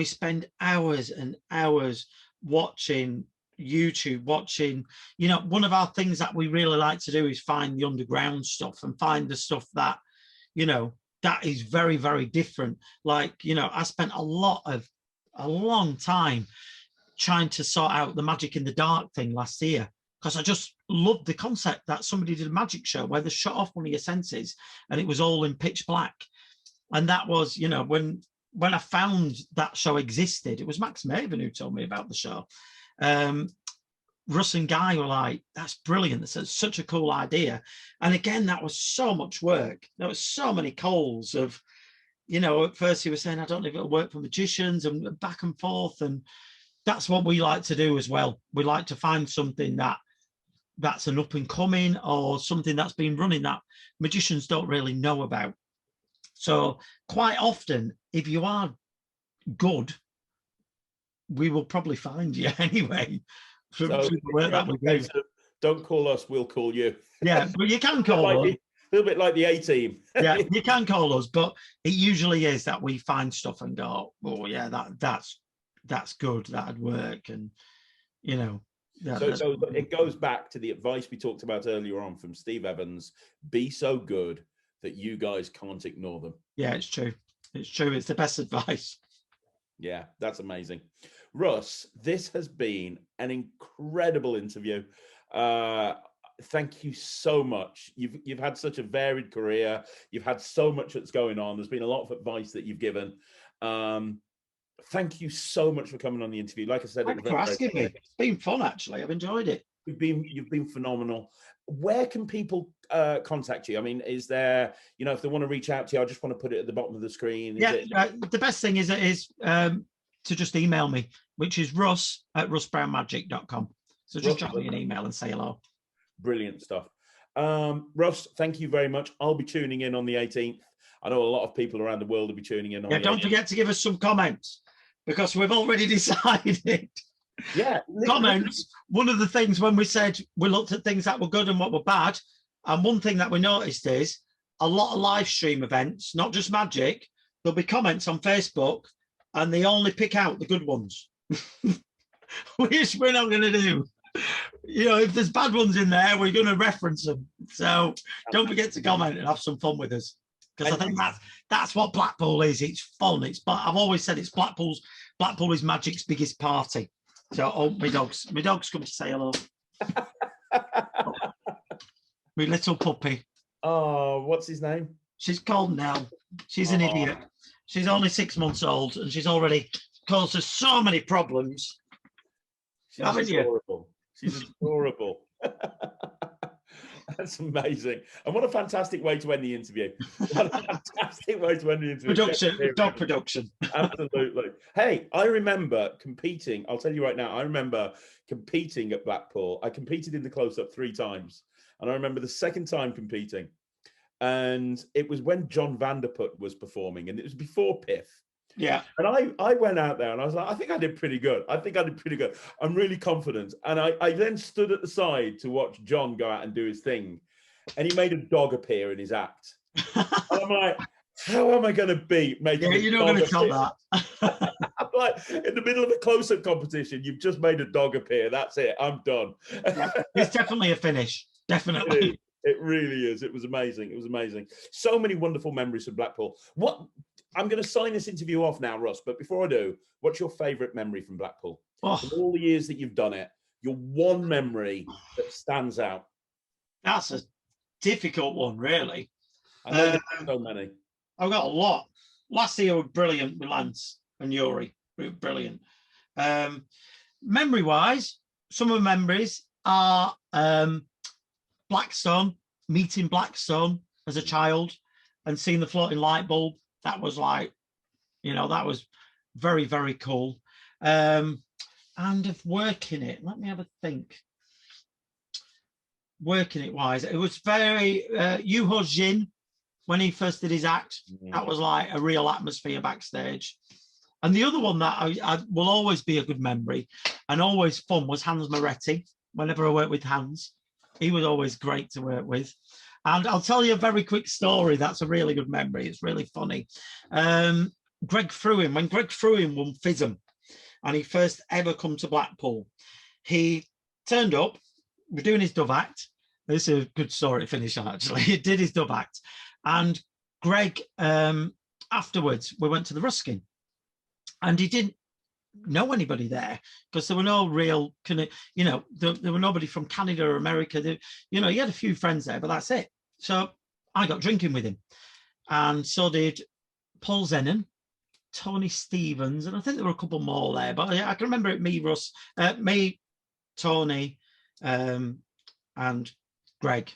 spend hours and hours watching YouTube, you know, one of our things that we really like to do is find the underground stuff and find the stuff that, you know, that is very, very different. Like, you know, I spent a long time trying to sort out the Magic in the Dark thing last year because I just loved the concept that somebody did a magic show where they shut off one of your senses and it was all in pitch black. And that was, you know, when I found that show existed, it was Max Maven who told me about the show. Russ and Guy were like, that's brilliant. That's such a cool idea. And again, that was so much work. There was so many calls of, you know, at first he was saying, I don't know if it'll work for magicians, and back and forth. And that's what we like to do as well. We like to find something that's an up and coming, or something that's been running that magicians don't really know about. So quite often, if you are good, we will probably find you anyway. From the work that we do. Don't call us, we'll call you. Yeah, but you can call us. A little bit like the A-team. Yeah, you can call us, but it usually is that we find stuff and go, oh yeah, that's good, that'd work. And you know, so it goes back to the advice we talked about earlier on from Steve Evans: be so good that you guys can't ignore them. Yeah, it's true. It's true. It's the best advice. Yeah, that's amazing. Russ, this has been an incredible interview. Thank you so much. You've had such a varied career. You've had so much that's going on. There's been a lot of advice that you've given. Thank you so much for coming on the interview. Like I said, thanks for asking me. It's been fun, actually. I've enjoyed it. You've been phenomenal. Where can people contact you? I mean, is there, you know, if they want to reach out to you, I just want to put it at the bottom of the screen. The best thing is to just email me, which is russ@russbrownmagic.com. So just drop me an email and say hello. Brilliant stuff. Russ, thank you very much. I'll be tuning in on the 18th. I know a lot of people around the world will be tuning in. Don't forget to give us some comments, because we've already decided. Yeah. Comments. One of the things when we said we looked at things that were good and what were bad, and one thing that we noticed is a lot of live stream events, not just magic, there'll be comments on Facebook and they only pick out the good ones, which we're not going to do. You know, if there's bad ones in there, we're going to reference them. So don't forget to comment and have some fun with us, because I think that's what Blackpool is. It's fun. I've always said Blackpool is magic's biggest party. So my dogs come to say hello. My little puppy. Oh, what's his name? She's called Nell. She's an idiot. She's only 6 months old and she's already caused us so many problems. She's adorable. She's adorable. That's amazing. And what a fantastic way to end the interview. What a fantastic way to end the interview. Dog production. Absolutely. Hey, I remember competing. I'll tell you right now, I remember competing at Blackpool. I competed in the close-up 3 times. And I remember the second time competing. And it was when John Vanderput was performing. And it was before Piff. Yeah. And I went out there and I was like, I think I did pretty good. I'm really confident. And I then stood at the side to watch John go out and do his thing. And he made a dog appear in his act. And I'm like, how am I going to beat making a dog appear? You're not going to tell that. I'm like, in the middle of a close-up competition, you've just made a dog appear. That's it. I'm done. Yeah, it's definitely a finish. Definitely. It really is. It was amazing. It was amazing. So many wonderful memories of Blackpool. I'm going to sign this interview off now, Russ, but before I do, what's your favourite memory from Blackpool? From all the years that you've done it, your one memory that stands out? That's a difficult one, really. I know there's so many. I've got a lot. Last year was brilliant with Lance and Yuri. Brilliant. Memory-wise, some of the memories are Blackstone, meeting Blackstone as a child and seeing the floating light bulb. That was like, that was very, very cool. And of working it, let me have a think. Working it wise, it was very, Yuho Jin, when he first did his act, that was like a real atmosphere backstage. And the other one that I will always be a good memory and always fun was Hans Moretti. Whenever I worked with Hans, he was always great to work with. And I'll tell you a very quick story. That's a really good memory. It's really funny. Greg Fruin, when Greg Fruin won FISM and he first ever come to Blackpool, he turned up, we're doing his dove act. This is a good story to finish on, actually. He did his dove act. And Greg, afterwards, we went to the Ruskin and he didn't know anybody there because there were no real, there were nobody from Canada or America. He had a few friends there, but that's it. So I got drinking with him, and so did Paul Zennon, Tony Stevens, and I think there were a couple more there. But I can remember it, me, Russ, me, Tony, and Greg,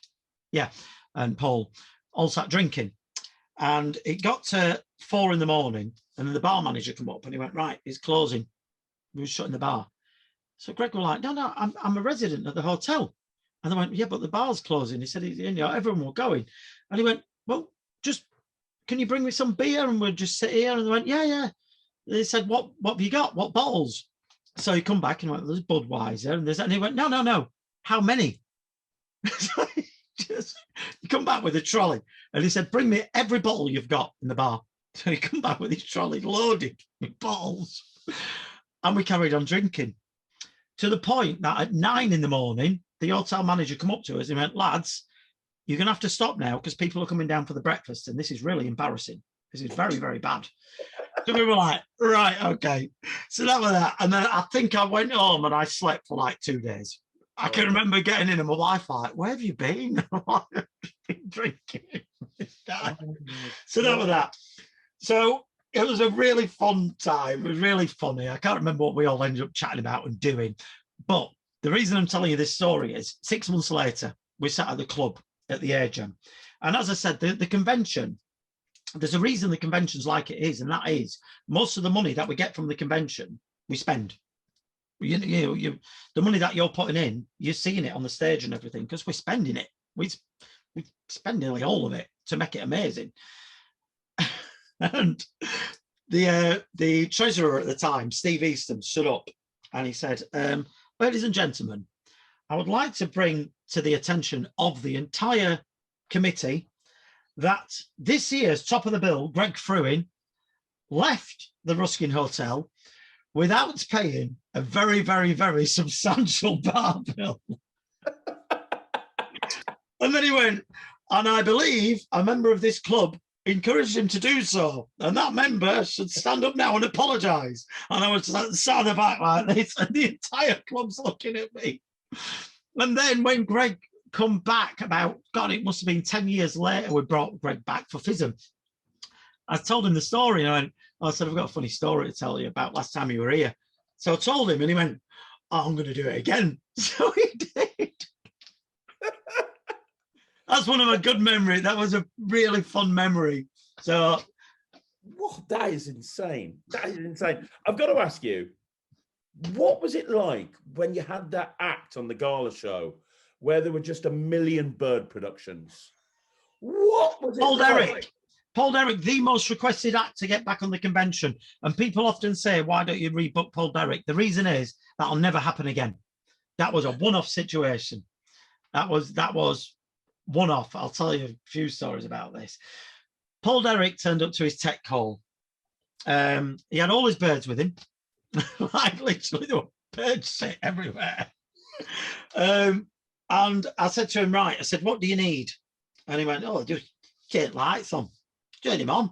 yeah, and Paul, all sat drinking. And it got to 4 in the morning, and then the bar manager came up and he went, right, it's closing. We were shutting the bar. So Greg was like, no, I'm a resident at the hotel. And they went, yeah, but the bar's closing. He said, everyone will going. And he went, well, just, can you bring me some beer and we'll just sit here? And they went, yeah. They said, what have you got? What bottles? So he come back and went, there's Budweiser. And he went, no. How many? So he come back with a trolley. And he said, bring me every bottle you've got in the bar. So he come back with his trolley loaded with bottles. And we carried on drinking to the point that at 9 in the morning, the hotel manager come up to us and went, lads, you're going to have to stop now because people are coming down for the breakfast. And this is really embarrassing. This is very, very bad. So we were like, right, okay. So that was that. And then I think I went home and I slept for like 2 days. I can remember getting in and my wife like, where have you been? I've been drinking. So that was that. So it was a really fun time. It was really funny. I can't remember what we all ended up chatting about and doing. But the reason I'm telling you this story is 6 months later, we sat at the club at the Air Jam. And as I said, the convention, there's a reason the convention's like it is, and that is most of the money that we get from the convention, we spend. The money that you're putting in, you're seeing it on the stage and everything because we're spending it. We spend nearly all of it to make it amazing. And the treasurer at the time, Steve Easton, stood up and he said, ladies and gentlemen, I would like to bring to the attention of the entire committee that this year's top of the bill, Greg Fruin, left the Ruskin Hotel without paying a very, very, very substantial bar bill. And then he went, and I believe a member of this club encouraged him to do so, and that member should stand up now and apologise. And I was sat on the back like this, and the entire club's looking at me. And then when Greg come back about, God, it must have been 10 years later, we brought Greg back for FISM. I told him the story, and I said, I've got a funny story to tell you about last time you were here. So I told him, and he went, oh, I'm going to do it again. So he did. That's one of a good memory. That was a really fun memory. So, what? That is insane. That is insane. I've got to ask you, what was it like when you had that act on the gala show where there were just a million bird productions? What was it like? Paul Derrick, the most requested act to get back on the convention. And people often say, why don't you rebook Paul Derrick? The reason is that'll never happen again. That was a one-off situation. That was one-off. I'll tell you a few stories about this. Paul Derrick turned up to his tech call. He had all his birds with him. Like literally there were birds sit everywhere. And I said to him, right, I said, what do you need? And he went, oh, just get lights on. Turn him on.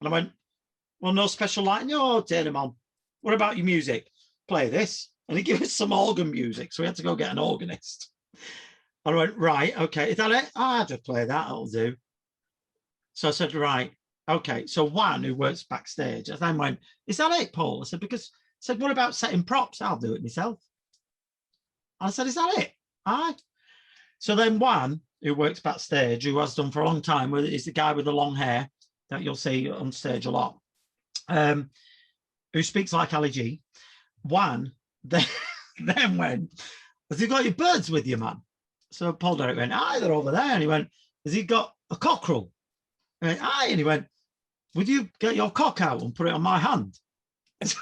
And I went, well, no special lighting. Oh, turn him on. What about your music? Play this. And he gave us some organ music. So we had to go get an organist. And I went, right, okay. Is that it? I'll just play that. That'll do. So I said, right, okay. So Juan, who works backstage, I then went, is that it, Paul? I said, because I said, what about setting props? I'll do it myself. And I said, is that it? Aye. So then Juan, who works backstage, who has done for a long time, is the guy with the long hair that you'll see on stage a lot, who speaks like Ali G. Juan then went, has he got your birds with you, man? So Paul Derrick went, aye, they're over there. And he went, has he got a cockerel? And I went, aye. And he went, would you get your cock out and put it on my hand? And so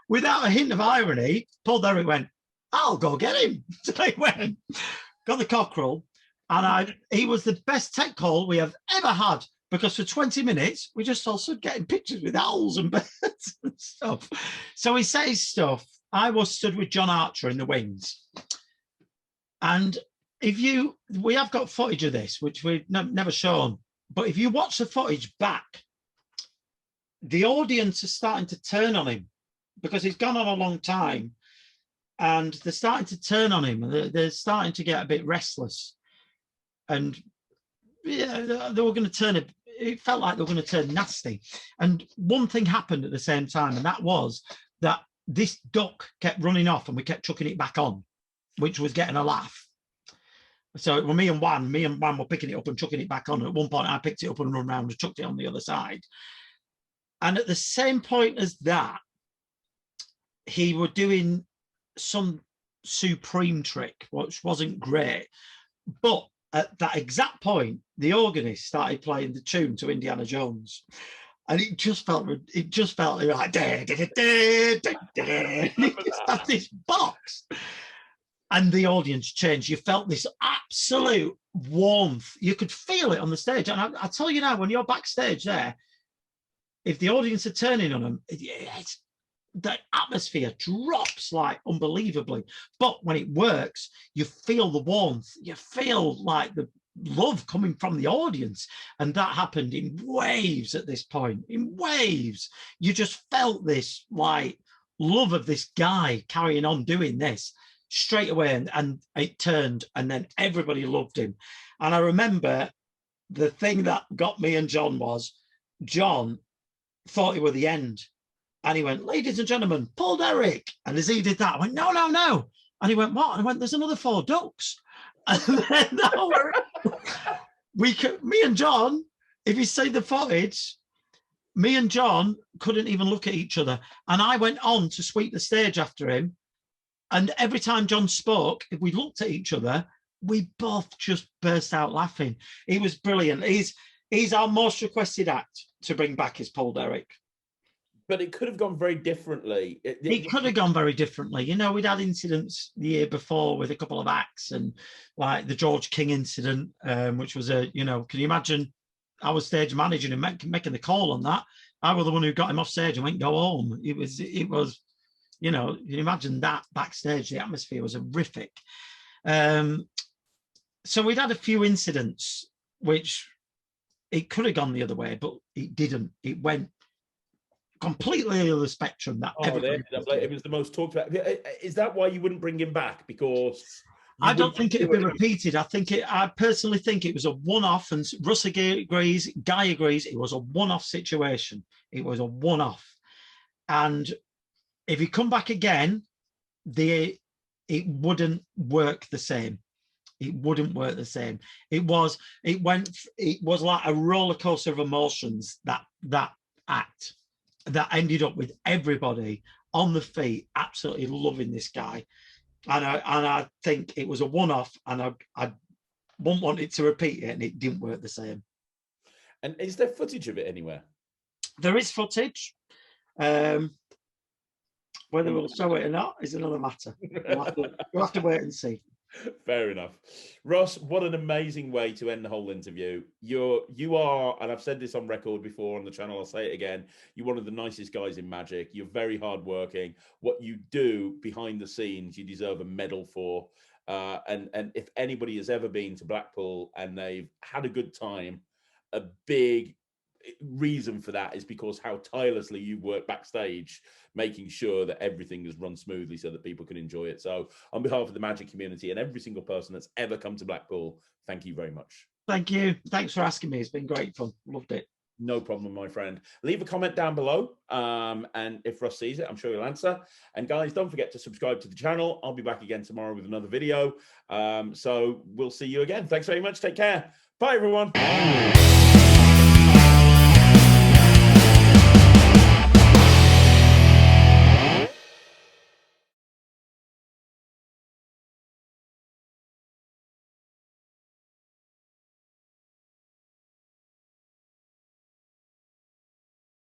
without a hint of irony, Paul Derrick went, I'll go get him. So he went, got the cockerel. And he was the best tech call we have ever had, because for 20 minutes, we just also getting pictures with owls and birds and stuff. So he says stuff. I was stood with John Archer in the wings. And we have got footage of this, which we've never shown. But if you watch the footage back, the audience is starting to turn on him because he's gone on a long time. And they're starting to turn on him. And they're starting to get a bit restless. And yeah, they were going to turn it felt like they were going to turn nasty. And one thing happened at the same time, and that was that this duck kept running off and we kept chucking it back on, which was getting a laugh. So well, me and Juan were picking it up and chucking it back on. At one point, I picked it up and run around and chucked it on the other side. And at the same point as that, he were doing some supreme trick, which wasn't great. But at that exact point, the organist started playing the tune to Indiana Jones. And it just felt like it just had this box. And the audience changed. You felt this absolute warmth. You could feel it on the stage. And I tell you now, when you're backstage there, if the audience are turning on them, the atmosphere drops like unbelievably. But when it works, you feel the warmth. You feel like the love coming from the audience. And that happened in waves at this point. In waves. You just felt this like love of this guy carrying on doing this straight away. And it turned, and then everybody loved him. And I remember the thing that got me and John was, John thought it was the end. And he went, ladies and gentlemen, Paul Derrick. And as he did that, I went, no, no, no. And he went, what? And I went, there's another 4 ducks. And then me and John, if you see the footage, me and John couldn't even look at each other. And I went on to sweep the stage after him. And every time John spoke, if we looked at each other, we both just burst out laughing. He was brilliant. He's our most requested act to bring back is Paul Derrick. But it could have gone very differently. It could have gone very differently. You know, we'd had incidents the year before with a couple of acts, and like the George King incident, which was can you imagine I was stage managing and making the call on that? I was the one who got him off stage and went, go home. It was, you can imagine that backstage, the atmosphere was horrific. So we'd had a few incidents, which it could have gone the other way, but it didn't. It went completely on the spectrum. It was the most talked about. Is that why you wouldn't bring him back? Because I don't think it would be repeated. I personally think it was a one-off, and Russ agrees, Guy agrees, it was a one-off situation. It was a one-off. And if he come back again, it wouldn't work the same. It wouldn't work the same. It was like a roller coaster of emotions, that act. That ended up with everybody on the feet, absolutely loving this guy. And I think it was a one-off, and I wouldn't want it to repeat it, and it didn't work the same. And is there footage of it anywhere? There is footage. Whether we'll show it or not is another matter. We'll have to wait and see. Fair enough. Russ, what an amazing way to end the whole interview. You are, and I've said this on record before on the channel, I'll say it again, you're one of the nicest guys in magic. You're very hardworking. What you do behind the scenes, you deserve a medal for. And if anybody has ever been to Blackpool and they've had a good time, a big reason for that is because how tirelessly you work backstage, making sure that everything is run smoothly so that people can enjoy it. So on behalf of the magic community and every single person that's ever come to Blackpool, thank you very much. Thank you. Thanks for asking me. It's been great fun. Loved it. No problem, my friend. Leave a comment down below. And if Russ sees it, I'm sure he'll answer. And guys, don't forget to subscribe to the channel. I'll be back again tomorrow with another video. So we'll see you again. Thanks very much. Take care. Bye, everyone.